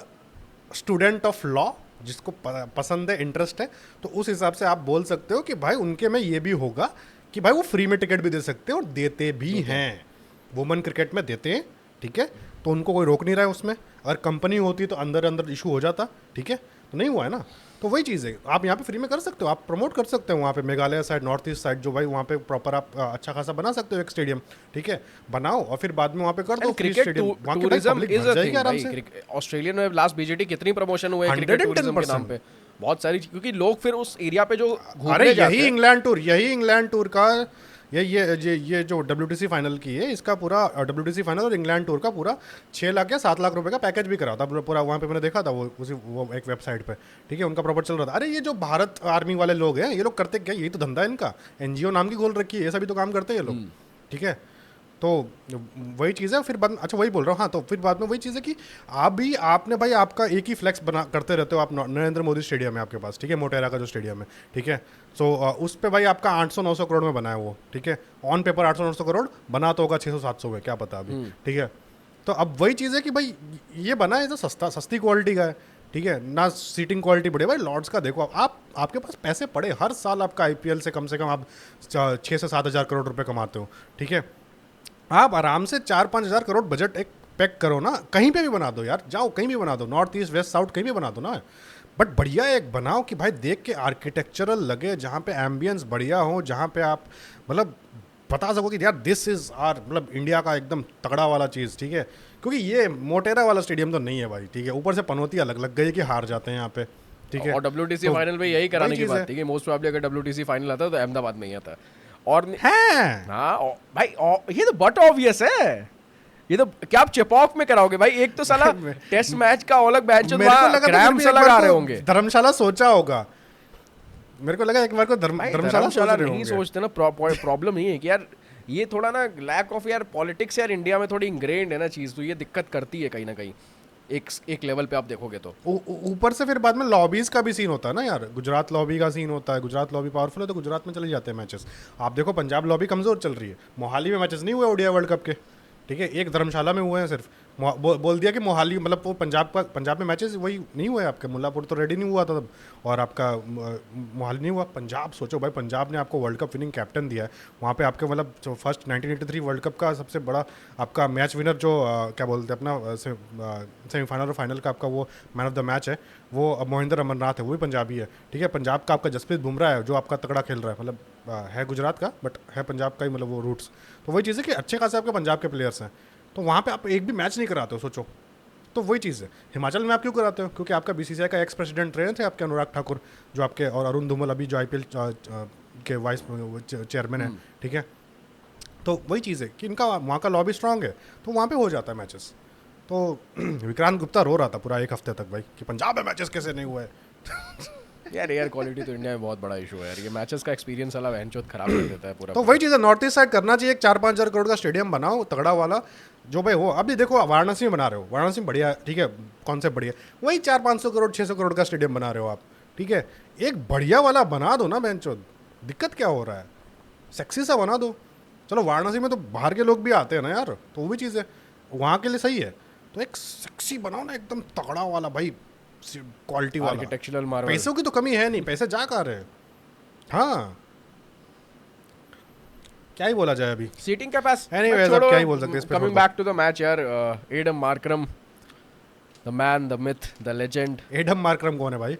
student of law जिसको पसंद है, इंटरेस्ट है, तो उस हिसाब से आप बोल सकते हो कि भाई उनके में ये भी होगा कि भाई वो फ्री में टिकट भी दे सकते हैं, और देते भी हैं, वुमेन क्रिकेट में देते हैं, ठीक है। तो उनको कोई रोक नहीं रहा है उसमें। अगर कंपनी होती तो अंदर अंदर इशू हो जाता, ठीक है, तो नहीं हुआ है ना। तो वही चीज़ है, आप यहाँ पे फ्री में कर सकते हो, आप प्रमोट कर सकते हो वहाँ पे Meghalaya side, north east side, जो भाई वहाँ पे प्रॉपर आप अच्छा खासा बना सकते हो एक स्टेडियम, ठीक है, बनाओ और फिर बाद में वहाँ पे कर दो फ्री क्रिकेट स्टेडियम। वहाँ की टूरिज्म पब्लिक इज भर अ जाएगी थिंग आराम भाई। से। ऑस्ट्रेलिया में लास्ट बीजेटी कितनी प्रमोशन हुए हैं क्रिकेट टूरिज्म के नाम पे, बहुत सारी, क्योंकि लोग फिर उस एरिया पे जो अरे घूमने जाते यही हैं। इंग्लैंड टूर का ये जो WTC फाइनल की है, इसका पूरा WTC फाइनल और इंग्लैंड टूर का पूरा 6 लाख या 7 लाख रुपए का पैकेज भी करा था पूरा। वहाँ पे मैंने देखा था वो एक वेबसाइट पे, ठीक है, उनका प्रॉपर चल रहा था। अरे ये जो भारत आर्मी वाले लोग हैं, ये लोग करते क्या, यही तो धंधा है इनका, NGO नाम की खोल रखी है, ये सभी तो काम करते हैं ये लोग, ठीक है। तो वही चीज़ है, फिर बाद, अच्छा वही बोल रहा हूँ, हाँ, तो फिर बाद में वही चीज़ है कि आपने भाई आपका एक ही फ्लैक्स बना करते रहते हो आप। नरेंद्र मोदी स्टेडियम है आपके पास, ठीक है, मोटेरा का जो स्टेडियम है, ठीक है। सो उस पर भाई आपका 800-900 करोड़ में बना है वो, ठीक है, ऑन पेपर 800-900 करोड़, बना तो होगा 600-700 में, क्या पता अभी, ठीक है। तो अब वही चीज़ है कि भाई ये बना है तो सस्ती क्वालिटी का है, ठीक है ना, सीटिंग क्वालिटी बढ़े। भाई लॉर्ड्स का देखो, आपके पास पैसे पड़े, हर साल आपका IPL से कम आप 6 से 7 हज़ार करोड़ रुपये कमाते हो, ठीक है। आप आराम से 4-5 हज़ार करोड़ बजट एक पैक करो ना, कहीं पे भी बना दो यार, जाओ कहीं भी बना दो, नॉर्थ ईस्ट वेस्ट साउथ कहीं भी बना दो ना, बट बढ़िया एक बनाओ कि भाई देख के आर्किटेक्चरल लगे, जहाँ पे एम्बियंस बढ़िया हो, जहाँ पे आप मतलब बता सको कि यार दिस इज़ आर, मतलब इंडिया का एकदम तगड़ा वाला चीज़, ठीक है। क्योंकि ये मोटेरा वाला स्टेडियम तो नहीं है भाई, ठीक है, ऊपर से पनौती अलग लग गई कि हार जाते हैं यहाँ पे, ठीक है। और WTC तो फाइनल में यही कराने वही की चीज़ बात है। थी कि मोस्ट प्रोबब्ली अगर WTC फाइनल आता तो अहमदाबाद में ही आता। और हैं हाँ भाई, ये तो बट ऑब्वियस है, ये तो क्या आप चेपॉक में कराओगे भाई, एक तो साला टेस्ट मैच का अलग बैच, मेरे को लगा था क्रैम्प फिर भी से एक लगा बार रहे तो होंगे। धर्मशाला सोचा होगा, मेरे को लगा एक बार को भाई धर्मशाला सोच रहे नहीं होंगे। सोचते ना, प्रॉब्लम नहीं है कि यार ये थोड़ा ना लैक ऑफ यार पॉलिटिक्स यार इंडिया में थोड़ी इंग्रेन्ड है ना चीज़, तो ये दिक्कत करती है कहीं ना कहीं एक लेवल पे आप देखोगे तो। ऊपर से फिर बाद में लॉबीज का भी सीन होता है ना यार, गुजरात लॉबी का सीन होता है, गुजरात लॉबी पावरफुल है तो गुजरात में चले जाते हैं मैचेस। आप देखो पंजाब लॉबी कमजोर चल रही है, मोहाली में मैचेस नहीं हुए ओडीआई वर्ल्ड कप के, ठीक है, एक धर्मशाला में हुए हैं सिर्फ। बोल दिया कि मोहाली मतलब वो पंजाब में मैचेस वही नहीं हुए आपके, मुल्लापुर तो रेडी नहीं हुआ था तब, और आपका मोहाली नहीं हुआ। पंजाब सोचो भाई, पंजाब ने आपको वर्ल्ड कप विनिंग कैप्टन दिया है, वहाँ पे आपके मतलब जो फर्स्ट 1983 वर्ल्ड कप का सबसे बड़ा आपका मैच विनर जो क्या बोलते हैं अपना सेमीफाइनल और फाइनल का आपका वो मैन ऑफ द मैच है, वो मोहिंदर अमरनाथ है, वो भी पंजाबी है, ठीक है। पंजाब का आपका जसप्रीत बुमराह है जो आपका तगड़ा खेल रहा है, मतलब है गुजरात का बट है पंजाब का ही, मतलब वो रूट्स। तो वही चीज़ है कि अच्छे खासे आपके पंजाब के प्लेयर्स हैं, तो वहाँ पे आप एक भी मैच नहीं कराते हो सोचो। तो वही चीज़ है, हिमाचल में आप क्यों कराते हो? क्योंकि आपका बीसीसीआई का एक्स प्रेसिडेंट रहे थे आपके अनुराग ठाकुर, जो आपके, और अरुण धूमल अभी जो आईपीएल के वाइस चेयरमैन है, ठीक है। तो वही चीज़ है कि इनका वहाँ का लॉबी स्ट्रांग है, तो वहाँ पे हो जाता है मैचेस। तो विक्रांत गुप्ता रो रहा था पूरा एक हफ्ते तक भाई कि पंजाब में मैचेस कैसे नहीं हुए। यार एयर क्वालिटी तो इंडिया में बहुत बड़ा इशू है यार, ये मैचेस का एक्सपीरियंस साला वहनचोद खराब कर देता है पूरा। तो वही चीज़ है, नॉर्थ ईस्ट साइड करना चाहिए, 4-5 हज़ार करोड़ का स्टेडियम बनाओ तगड़ा वाला, जो भाई हो। अभी देखो वाराणसी में बना रहे हो, वाराणसी में बढ़िया, ठीक है, कॉन्सेप्ट बढ़िया, वही 400-500 करोड़ 600 करोड़ का स्टेडियम बना रहे हो आप, ठीक है। एक बढ़िया वाला बना दो ना बेंचो, दिक्कत क्या हो रहा है, सेक्सी सा बना दो। चलो वाराणसी में तो बाहर के लोग भी आते हैं ना यार, तो वो भी चीज़ है, वहाँ के लिए सही है। तो एक सेक्सी बनाओ ना एकदम तगड़ा वाला भाई, क्वालिटी वाला, आर्किटेक्चरल मार्वल। पैसों की तो कमी है नहीं, पैसे जा कहाँ रहे। हाँ, क्या ही बोला जाए अभी। सीटिंग कैपेसिटी Anyways, अब क्या ही बोल सकते हैं इस पे, coming back to the match यार, Adam Markram, the man, the myth, the legend. Adam Markram कौन है भाई?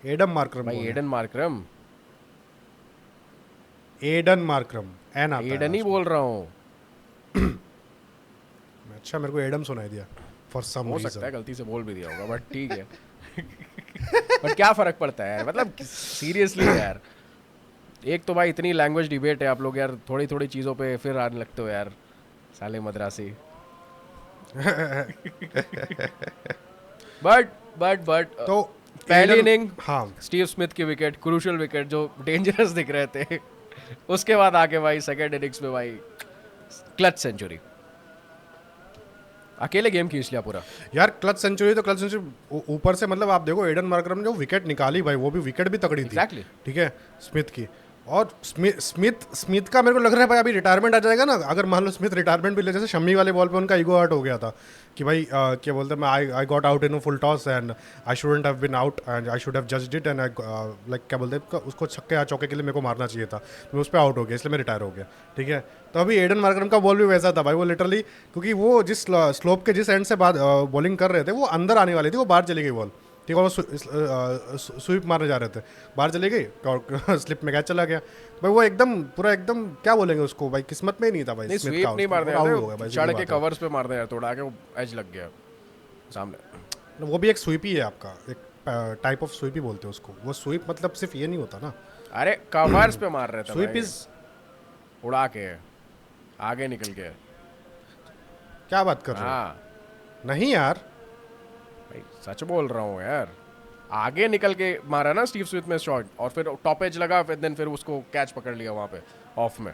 एडम मार्करम भाई कौन है? Aiden Markram, Aiden Markram, N आता है एडन ही उसमें। बोल रहा हूँ, अच्छा, मेरे को एडम सुनाई दिया फॉर सम हो सकता है रीजन। गलती से बोल भी दिया होगा, बट ठीक है। बट क्या फर्क पड़ता है यार, मतलब सीरियसली यार, एक तो भाई इतनी लैंग्वेज डिबेट है, आप लोग यार थोड़ी थोड़ी चीज़ों पे फिर आने लगते हो यार, साले मद्रासी। बट तो पहली एडन- इनिंग हाँ, स्टीव स्मिथ की विकेट, क्रूशियल विकेट जो डेंजरस दिख रहे थे, उसके बाद आके भाई सेकंड इनिंग्स में भाई क्लच सेंचुरी, अकेले गेम खींच लिया पूरा। यार क्लच सेंचुरी तो क्लच सेंचुरी, ऊपर से मतलब आप देखो एडन मार्करम ने जो विकेट निकाली भाई, वो भी विकेट भी तगड़ी थी, Exactly. ठीक है, स्मिथ की। और स्मिथ का मेरे को लग रहा है भाई अभी रिटायरमेंट आ जाएगा ना, अगर मान लो स्मिथ रिटायरमेंट भी ले, जैसे शम्मी वाले बॉल पे उनका ईगो आउट हो गया था कि भाई क्या बोलते हैं, मैं I got out in full toss and I shouldn't have been out and I should have judged it and I like क्या बोलते हैं उसको, छक्के या चौके के लिए मेरे को मारना चाहिए था, मैं उस पर आउट हो गया इसलिए मैं रिटायर हो गया, ठीक है। तो अभी एडन मार्करम का बॉल भी वैसा था भाई, वो लिटरली, क्योंकि वो जिस स्लोप के जिस एंड से बॉलिंग कर रहे थे वो अंदर आने वाली थी, वो बाहर चली गई बॉल, ठीक है, वो स्वीप मारने जा रहे थे, बाहर चली गई और स्लिप में कैच चला गया भाई। वो एकदम पूरा एकदम क्या बोलेंगे उसको भाई, किस्मत में ही नहीं था भाई, नहीं स्मिथ स्वीप का नहीं मारने आउट हो गया भाई, चढ़ सीधी के बात है। कवर्स पे मारने यार, थोड़ा आके वो एज लग गया सामने। वो भी एक स्वीप ही है आपका, एक टाइप ऑफ स्वीप ही बोलते हैं उसको, वो स्वीप मतलब सिर्फ ये नहीं होता ना, अरे कवर्स पे मार रहे थे स्वीप भाई, इज, उड़ा के आगे निकल के। क्या बात कर रहे हो? हाँ नहीं यार, भाई सच बोल रहा हूँ यार, आगे निकल के मारा ना स्टीव स्मिथ में शॉट, और फिर टॉप एज लगा, फिर उसको कैच पकड़ लिया वहां पे ऑफ में।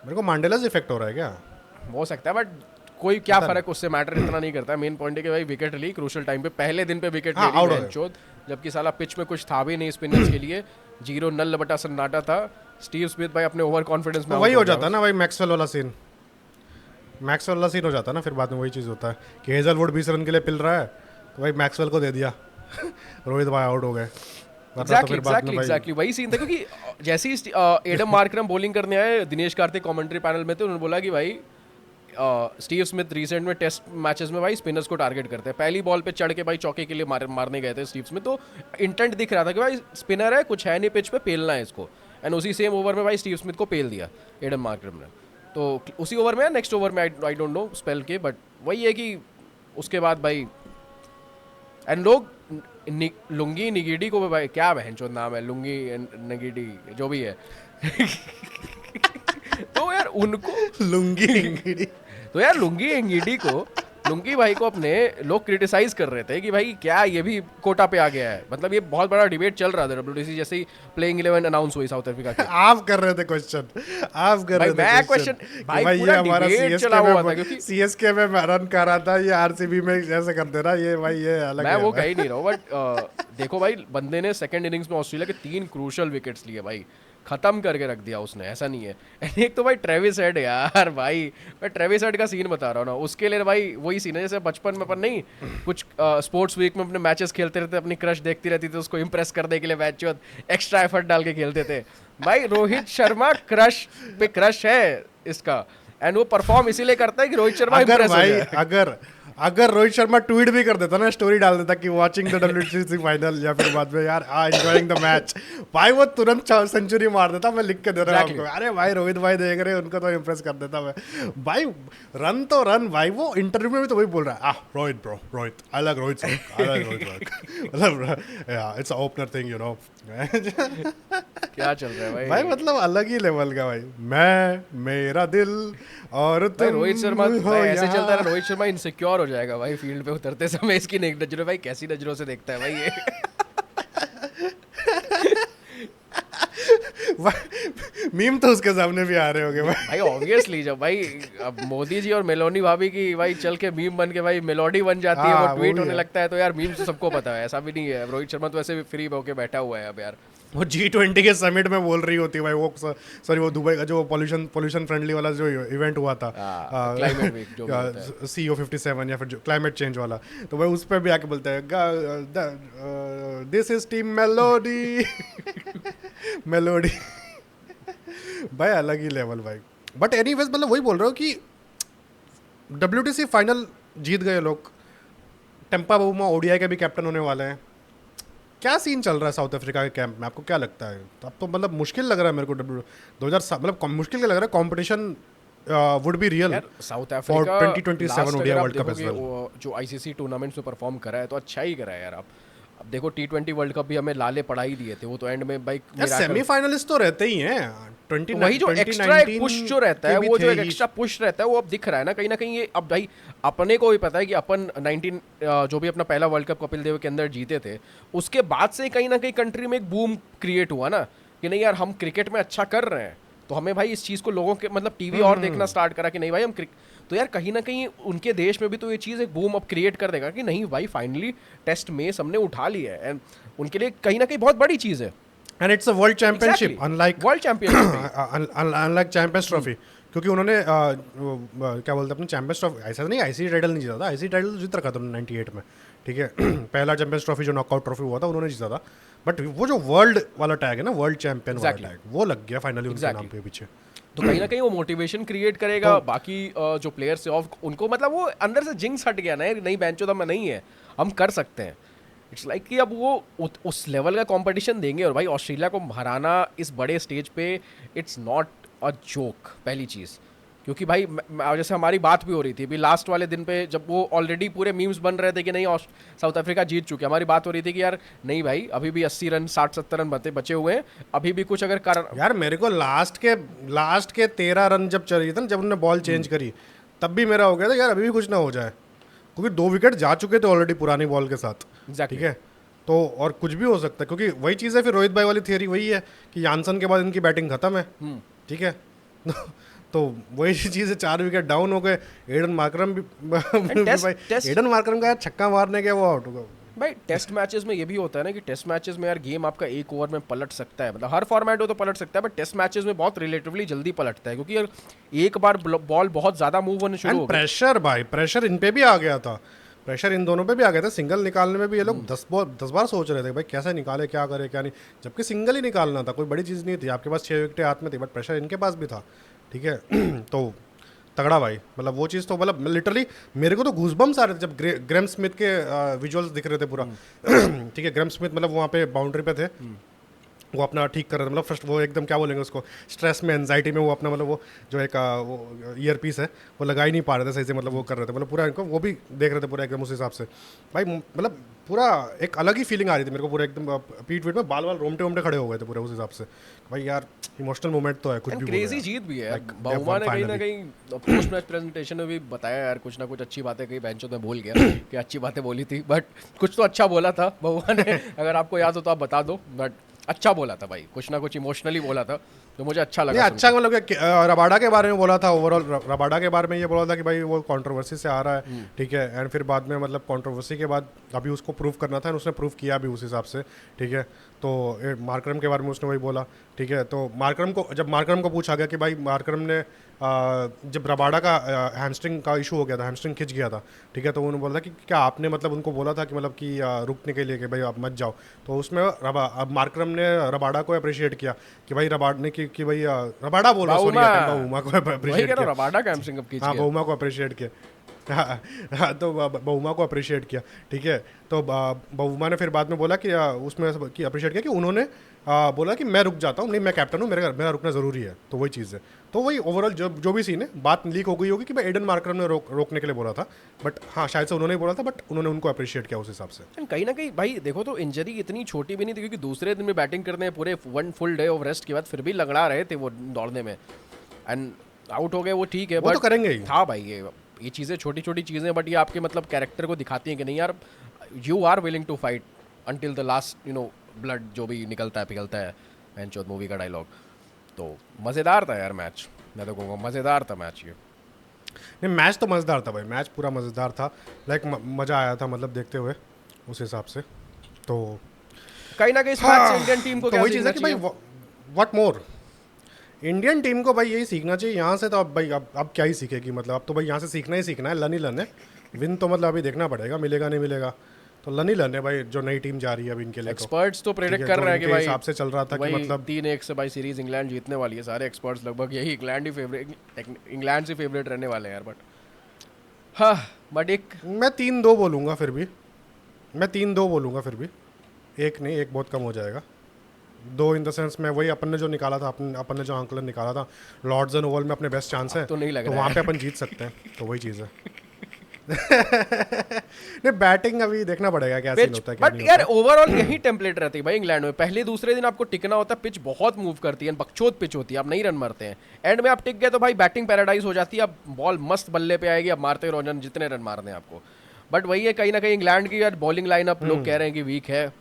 मेरे को मांडेलास इफेक्ट हो रहा है क्या? हो सकता है, बट कोई क्या पता फर्क उससे मैटर इतना नहीं करता। मेन पॉइंट है कि भाई विकेट ली क्रूशियल टाइम पे, पहले दिन पे विकेट हाँ, ले out हो ली गए। चौथ, जबकि साला पिच में कुछ था भी नहीं स्पिनर्स के लिए, जीरो नल बटा सन्नाटा था। स्टीव स्मिथ भाई अपने ओवर कॉन्फिडेंस में तो वही out हो गया जाता है ना भाई, मैक्सवेल वाला सीन, मैक्सवेल वाला सीन हो जाता है ना, फिर बाद में वही चीज़ होता है कि हेजलवुड 20 रन के लिए पिल रहा है, तो भाई मैक्सवेल को दे दिया रोहित भाई आउट हो गए। वरना तो फिर बाद में भाई एग्जैक्टली वही सीन था, क्योंकि जैसे ही एडम मार्करम बॉलिंग करने आए, दिनेश कार्तिक कमेंट्री पैनल में थे, उन्होंने बोला कि भाई स्टीव स्मिथ रिसेंट में टेस्ट मैचेस में भाई स्पिनर्स को टारगेट करते हैं, पहली बॉल पे चढ़ के भाई चौके के लिए मारने गए थे स्टीव स्मिथ, तो इंटेंट दिख रहा था कि भाई स्पिनर है, कुछ है नहीं पिच पे, पेलना है इसको, एंड उसी सेम ओवर में भाई स्टीव स्मिथ को पेल दिया एडम मार्करम ने। तो उसी ओवर में, नेक्स्ट ओवर में आई डोंट नो स्पेल के, बट वही है कि उसके बाद भाई एंड लोग लुंगी निगिडी को भाई, क्या बहनचोद नाम है, लुंगी निगिडी जो भी है तो यार उनको लुंगी इंगिडी तो यार लुंगी एंगीडी को लुंगी भाई को अपने लोग क्रिटिसाइज कर रहे थे कि भाई क्या ये भी कोटा पे आ गया है, मतलब ये बहुत बड़ा डिबेट चल रहा था WTC जैसे ही प्लेइंग 11 अनाउंस हुई साउथ अफ्रीका की। आप कर रहे थे क्वेश्चन, आप कर भाई रहे थे मैं क्वेश्चन क्वेश्चन भाई भाई, ये पूरा हमारा डिबेट चला हुआ था क्योंकि CSK में रन कर रहा था, ये RCB में ऐसे कर दे रहा, ये भाई ये अलग मैं है वो भाई। कह ही नहीं रहा हूँ, बट देखो भाई बंदे ने सेकंड इनिंग्स में ऑस्ट्रेलिया के 3 क्रूशल विकेट्स लिए भाई, खत्म करके रख दिया उसने, ऐसा नहीं है। And एक तो भाई ट्रेविस हेड यार, भाई मैं ट्रेविस हेड का सीन बता रहा हूँ ना, उसके लिए भाई वही सीन है जैसे बचपन में अपन नहीं कुछ स्पोर्ट्स वीक में अपने मैचेस खेलते रहते, अपनी क्रश देखती रहती थी, उसको इंप्रेस करने के लिए मैच एक्स्ट्रा एफर्ट डाल के खेलते थे। भाई रोहित शर्मा क्रश पे क्रश है इसका, एंड वो परफॉर्म इसीलिए करता है कि रोहित शर्मा अगर इंप्रेस हो भाई जाए। अगर रोहित शर्मा ट्वीट भी कर देता ना, स्टोरी डाल देता कि वाचिंग द WTC फाइनल, या फिर बाद में यार एंजॉयिंग द मैच, भाई वो तुरंत सेंचुरी मार देता। मैं लिख के दे रहा हूँ आपको, अरे भाई रोहित भाई देख रहे हैं, उनको तो इंप्रेस कर देता मैं भाई। रन तो रन भाई, वो इंटरव्यू में भी तो वही बोल रहा है, Rohit bro, Rohit I like Rohit sir, I like Rohit मतलब it's a opener thing you know. क्या चल रहा है भाई? भाई मतलब अलग ही लेवल का भाई, मैं मेरा दिल और भाई तुम रोहित शर्मा हो भाई ऐसे यहाँ। चलता है, रोहित शर्मा इनसिक्योर हो जाएगा भाई फील्ड पे उतरते समय, इसकी नजरों भाई कैसी नजरों से देखता है भाई ये। मीम तो उसके सामने भी आ रहे होंगे भाई। भाई ऑब्वियसली जब भाई अब मोदी जी और मेलोनी भाभी की भाई चल के मीम बन के भाई मेलोडी बन जाती है, हाँ, वो वो ट्वीट भी होने है। लगता है, तो यार मीम तो सबको पता है, ऐसा भी नहीं है। रोहित शर्मा तो ऐसे भी फ्री होके बैठा हुआ है अब यार। वो G20 के समिट में बोल रही होती है भाई, वो सॉरी वो दुबई का जो पोल्यूशन फ्रेंडली वाला जो इवेंट हुआ था, क्लाइमेट वीक जो भी होता है। CO57 या फिर जो क्लाइमेट चेंज वाला, तो भाई उस पर भी आके बोलता है this is team melody melody. भाई अलग ही लेवल भाई। बट एनीवेज मतलब वही बोल रहा हूँ कि WTC फाइनल जीत गए लोग, टेम्पा बाउमा ODI के भी कैप्टन होने वाले हैं। क्या सीन चल रहा है साउथ अफ्रीका के कैंप में, आपको क्या लगता है? अब तो मतलब मुश्किल लग रहा है मेरे को 2000 मतलब मुश्किल क्या लग रहा है, कंपटीशन वुड बी रियल यार south for Africa 2027 ODI world cup as well. जो ICC टूर्नामेंट्स में परफॉर्म करा है तो अच्छा ही करा है यार। आप अब देखो T20 वर्ल्ड कप भी हमें लाले पड़ा ही दिए थे, वो तो एंड में भाई सेमीफाइनलिस्ट तो रहते ही हैं। वही जो एक्स्ट्रा एक पुश जो रहता है, वो जो एक ही। एक्स्ट्रा पुश रहता है वो अब दिख रहा है ना कहीं ये। अब भाई अपने को भी पता है कि अपन 19 जो भी अपना पहला वर्ल्ड कप कपिल देव के अंदर जीते थे, उसके बाद से कहीं ना कहीं कंट्री में एक बूम क्रिएट हुआ ना कि नहीं यार हम क्रिकेट में अच्छा कर रहे हैं, तो हमें भाई इस चीज़ को लोगों के मतलब टीवी और देखना स्टार्ट करा कि नहीं भाई हम तो यार कहीं ना कहीं उनके देश में भी तो ये चीज़ एक बूम अब क्रिएट कर देगा कि नहीं भाई फाइनली टेस्ट मैच हमने उठा लिया है, एंड उनके लिए कहीं ना कहीं बहुत बड़ी चीज़ है। And it's a world championship, unlike world championship, unlike champions trophy, क्योंकि उन्होंने क्या बोलते हैं अपने चैंपियंस ट्रॉफी, ऐसा नहीं ICC टाइटल नहीं जीता था, ICC टाइटल तो जीत रखा था 98 में, ठीक है। पहला चैंपियंस ट्रॉफी जो नॉकआउट ट्रॉफी हुआ था उन्होंने जीता था, बट वो जो वर्ल्ड वाला टैग है ना, वर्ल्ड चैंपियन वाला टैग, वो लग गया फाइनली उनके नाम पे पीछे। तो कहीं ना कहीं वो मोटिवेशन क्रिएट करेगा बाकी जो प्लेयर्स ऑफ उनको, मतलब वो अंदर से जिंक्स हट गया ना यार, नहीं बेंचो दम में नहीं है, हम कर सकते हैं। इट्स लाइक कि अब वो उस लेवल का कंपटीशन देंगे, और भाई ऑस्ट्रेलिया को हराना इस बड़े स्टेज पे इट्स नॉट अ जोक, पहली चीज़। क्योंकि भाई जैसे हमारी बात भी हो रही थी अभी लास्ट वाले दिन पे, जब वो ऑलरेडी पूरे मीम्स बन रहे थे कि नहीं साउथ अफ्रीका जीत चुके, हमारी बात हो रही थी कि यार नहीं भाई अभी भी 80 रन 60-70 रन बचे हुए हैं, अभी भी कुछ अगर कारण। यार मेरे को लास्ट के 13 रन जब चल रही थी ना, जब उन्होंने बॉल चेंज करी, तब भी मेरा हो गया था यार अभी भी कुछ ना हो जाए, क्योंकि 2 विकेट जा चुके थे ऑलरेडी पुरानी बॉल के साथ, ठीक है। तो और कुछ भी हो सकता है, क्योंकि वही चीज़ है फिर रोहित भाई वाली थियरी वही है कि यानसन के बाद इनकी बैटिंग खत्म है, ठीक है। तो वही चीज़ है, 4 विकेट डाउन हो गए। एडन मार्करम भी एडन मार्करम का छक्का मारने के वो आउट हो गया भाई। टेस्ट मैचेस में ये भी होता है ना कि टेस्ट मैचेस में यार गेम आपका 1 ओवर में पलट सकता है, मतलब हर फॉर्मेट हो तो पलट सकता है, बट टेस्ट मैचेस में बहुत रिलेटिवली जल्दी पलटता है, क्योंकि यार एक बार बॉल बहुत ज़्यादा मूव होने शुरू हो गई। प्रेशर भाई, प्रेशर इन पे भी आ गया था, प्रेशर इन दोनों पे भी आ गया था। सिंगल निकालने में भी ये लोग 10 बार सोच रहे थे भाई कैसे निकाले, क्या करे क्या नहीं, जबकि सिंगल ही निकालना था, कोई बड़ी चीज़ नहीं थी। आपके पास 6 विकेटें हाथ में थी, बट प्रेशर इनके पास भी था, ठीक है। तो तगड़ा भाई, मतलब वो चीज़ तो मतलब लिटरली मेरे को तो गूज़बम्स आ रहे थे जब ग्रेम स्मिथ के विजुअल्स दिख रहे थे पूरा, ठीक है। ग्रेम स्मिथ मतलब वहाँ पे बाउंड्री पे थे, वो अपना ठीक कर रहे थे, मतलब फर्स्ट वो एकदम क्या बोलेंगे उसको, स्ट्रेस में, एंजाइटी में वो अपना मतलब वो जो एक वो ईयर पीस है वो लगा ही नहीं पा रहे थे सही से, मतलब वो कर रहे थे, मतलब पूरा इनको वो भी देख रहे थे पूरा एकदम उस हिसाब से भाई, मतलब पूरा एक अलग ही फीलिंग आ रही थी मेरे को, पूरा एकदम पीठ वीठ में बाल वाल रोमटे वोमटे खड़े हो गए थे पूरे उस हिसाब से भाई यार, इमोशनल मोमेंट तो है कुछ भी। क्रेजी जीत भी है बहुमा ने कहीं ना कहीं पोस्ट मैच प्रेजेंटेशन में भी बताया यार, कुछ ना कुछ अच्छी बातें कही, बेंचों में भूल गया कि अच्छी बातें बोली थी, बट कुछ तो अच्छा बोला था बहुमा ने, अगर आपको याद हो तो आप बता दो, बट अच्छा बोला था भाई, कुछ ना कुछ इमोशनली बोला था तो मुझे अच्छा लगा। अच्छा मतलब रबाडा के बारे में बोला था, ओवरऑल रबाडा के बारे में ये बोला था कि भाई वो कंट्रोवर्सी से आ रहा है, ठीक है, एंड फिर बाद में मतलब कंट्रोवर्सी के बाद अभी उसको प्रूव करना था, उसने प्रूव किया भी उस हिसाब से, ठीक है। तो मार्करम के बारे में उसने वही बोला, ठीक है। तो जब मार्करम को पूछा गया कि भाई मार्करम ने जब रबाडा का हैमस्ट्रिंग का इशू हो गया था, हैमस्ट्रिंग खिंच गया था, ठीक है, तो उन्होंने बोला था कि क्या आपने मतलब उनको बोला था कि मतलब कि रुकने के लिए कि भाई आप मत जाओ, तो उसमें मार्करम ने रबाडा को अप्रिशिएट किया कि भाई रबाडा ने कि भाई रबाडा बोल रहा, सॉरी बहुमा को अप्रिशिएट किया, रबाडा का हैमस्ट्रिंग अब खींच हाँ गया, बहुमा को अप्रिशिएट किया, हाँ, तो बहुमा को अप्रिशिएट किया, ठीक है। तो बहुमा ने फिर बाद में बोला कि उसमें कि अप्रिशिएट किया कि उन्होंने बोला कि मैं रुक जाता हूँ, नहीं मैं कैप्टन हूँ, मेरा रुकना ज़रूरी है, तो वही चीज़ है। तो वही ओवरऑल जो भी सीन है, बात लीक हो गई होगी कि भाई एडन मार्करम ने रोकने के लिए बोला था, बट हाँ शायद से उन्होंने ही बोला था, बट उन्होंने उनको अप्रिशिएट किया उस हिसाब से। कहीं ना कहीं भाई देखो तो इंजरी इतनी छोटी भी नहीं थी, क्योंकि दूसरे दिन में बैटिंग करने पूरे 1 फुल डे ऑफ रेस्ट के बाद फिर भी लंगड़ा रहे थे वो दौड़ने में, एंड आउट हो गए वो, ठीक है, वो तो करेंगे ही था भाई, ये चीज़ें छोटी छोटी चीज़ें, बट ये आपके मतलब कैरेक्टर को दिखाती हैं कि नहीं यार, you are willing to fight until the last, blood जो भी निकलता है पिघलता है, बेंचोद मूवी का डायलॉग। तो मज़ेदार था यार मैच, मैं तो कहूँगा मज़ेदार था मैच ये। नहीं मैच तो मज़ेदार था भाई, मैच पूरा मज़ेदार था, लाइक मज़ा आया था मतलब देखते हुए उस हिसाब से। तो कहीं ना कहीं इस मैच से इंडियन टीम को तो क्या वही चीज़ है कि भाई व्हाट मोर, इंडियन टीम को भाई यही सीखना चाहिए यहाँ से, तो अब भाई अब क्या ही सीखेगी, मतलब अब तो भाई यहाँ से सीखना ही सीखना है, लन ही लन है, विन तो मतलब अभी देखना पड़ेगा मिलेगा नहीं मिलेगा, तो लन ही लन है भाई, जो नई टीम जा रही है अभी इनके लिए। एक्सपर्ट्स तो प्रेडिक्ट कर रहे हैं कि भाई हिसाब से चल रहा था कि मतलब 3-1 से भाई सीरीज इंग्लैंड जीतने वाली है, सारे एक्सपर्ट्स लगभग यही इंग्लैंड से फेवरेट रहने वाले हैं यार, बट हाँ, बट एक मैं 3-2 बोलूँगा फिर भी, मैं 3-2 बोलूँगा फिर भी, एक नहीं, एक बहुत कम हो जाएगा, 2 इन द सेंस में वही अपन ने जो निकाला था, अपन ने जो आंकलन निकाला था लॉर्ड्स एंड ओवल में अपने बेस्ट चांस है, तो नहीं लग तो रहा वहाँ पे अपन जीत सकते हैं, तो वही चीज़ है। नहीं बैटिंग अभी देखना पड़ेगा क्या सीन होता है, क्या बट नहीं यार होता। ओवरऑल यही टेम्पलेट रहती है भाई इंग्लैंड में, पहले दूसरे दिन आपको टिकना होता है, पिच बहुत मूव करती है, बकचोद पिच होती है, आप नहीं रन मारते हैं, एंड में आप टिक गए तो भाई बैटिंग पैराडाइज हो जाती है, अब बॉल मस्त बल्ले पे आएगी, अब मारते रहो रन, जितने रन मारने हैं आपको। बट वही है कहीं ना कहीं इंग्लैंड की यार बॉलिंग लाइनअप लोग कह रहे हैं कि वीक है,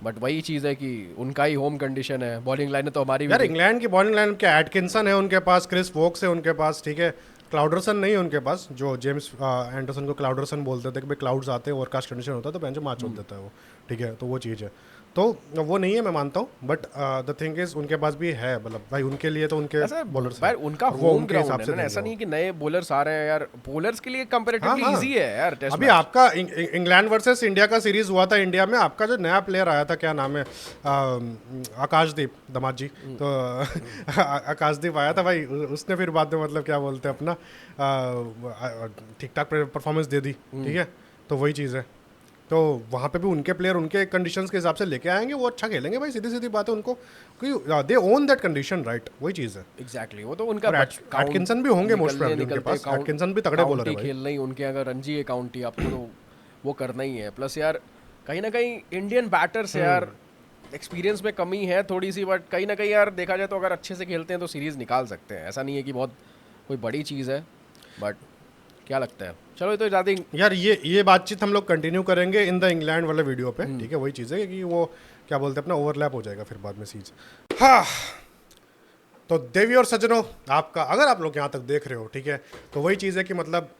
बट वही चीज़ है कि उनका ही होम कंडीशन है, बॉलिंग लाइन तो हमारी यार इंग्लैंड की बॉलिंग लाइन क्या, एटकिंसन है उनके पास, क्रिस वोक्स है उनके पास, ठीक है, क्लाउडरसन नहीं है उनके पास, जो जेम्स एंडरसन को क्लाउडरसन बोलते थे कि भाई क्लाउड्स आते हैं, ओवरकास्ट कंडीशन होता है तो बेंच में मार देता है वो, ठीक है, तो वो चीज़ है, तो वो नहीं है मैं मानता हूँ, बट द थिंग इज उनके पास भी है, मतलब भाई उनके लिए तो उनके बॉलर्स भाई उनका होम ग्राउंड है ना, ऐसा नहीं कि नए बॉलर्स आ रहे हैं यार, बॉलर्स के लिए कंपैरेटिवली इजी है यार टेस्ट अभी आपका इंग्लैंड वर्सेस इंडिया का सीरीज हुआ था इंडिया में, आपका जो नया प्लेयर आया था क्या नाम है, आकाशदीप दमाद जी, तो आकाशदीप आया था भाई, उसने फिर बाद में मतलब क्या बोलते हैं अपना ठीक ठाक परफॉर्मेंस दे दी, ठीक है, तो वही चीज़ है, तो वहाँ पे भी उनके प्लेयर उनके कंडीशंस के हिसाब से लेके आएंगे, वो अच्छा खेलेंगे भाई, सीधी सीधी बात है, उनको दे ओन दैट कंडीशन, राइट, वही चीज़ है एग्जैक्टली, वो तो उनका एटकिंसन भी होंगे मोस्ट प्रोबेबली उनके पास, एटकिंसन भी तगड़े बॉलर है भाई, खेलना ही उनके, अगर रणजी अकाउंट ही आपको तो वो करना ही है, प्लस यार कहीं ना कहीं इंडियन बैटर्स यार एक्सपीरियंस में कमी है थोड़ी सी, बट कहीं ना कहीं यार देखा जाए तो अगर अच्छे से खेलते हैं तो सीरीज निकाल सकते हैं, ऐसा नहीं है कि बहुत कोई बड़ी चीज़ है, बट क्या लगता है, चलो तो ज़्यादा यार ये बातचीत हम लोग कंटिन्यू करेंगे इन द इंग्लैंड वाले वीडियो पे, ठीक है, वही चीज़ है कि वो क्या बोलते हैं अपना ओवरलैप हो जाएगा फिर बाद में चीज़। हाँ, तो देवी और सज्जनों, आपका अगर आप लोग यहाँ तक देख रहे हो, ठीक है, तो वही चीज़ है कि मतलब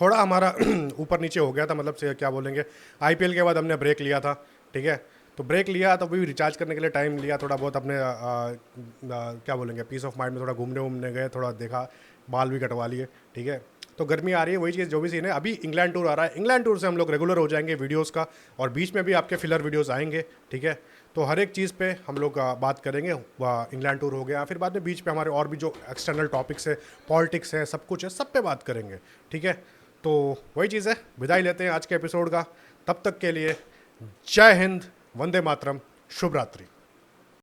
थोड़ा हमारा ऊपर नीचे हो गया था, मतलब से क्या बोलेंगे, आईपीएल के बाद हमने ब्रेक लिया था, ठीक है, तो ब्रेक लिया तो भी रिचार्ज करने के लिए टाइम लिया, थोड़ा बहुत अपने क्या बोलेंगे पीस ऑफ माइंड में थोड़ा घूमने गए, थोड़ा देखा, बाल भी कटवा लिए, ठीक है, तो गर्मी आ रही है, वही चीज़ जो भी सीन है, अभी इंग्लैंड टूर आ रहा है, इंग्लैंड टूर से हम लोग रेगुलर हो जाएंगे वीडियोस का, और बीच में भी आपके फिलर वीडियोस आएंगे, ठीक है, तो हर एक चीज़ पे हम लोग बात करेंगे, इंग्लैंड टूर हो गया, फिर बाद में बीच पे हमारे और भी जो एक्सटर्नल टॉपिक्स है, पॉलिटिक्स है, सब कुछ है, सब पे बात करेंगे, ठीक है, तो वही चीज़ है, विदाई लेते हैं आज के एपिसोड का, तब तक के लिए जय हिंद, वंदे मातरम, शुभ रात्रि।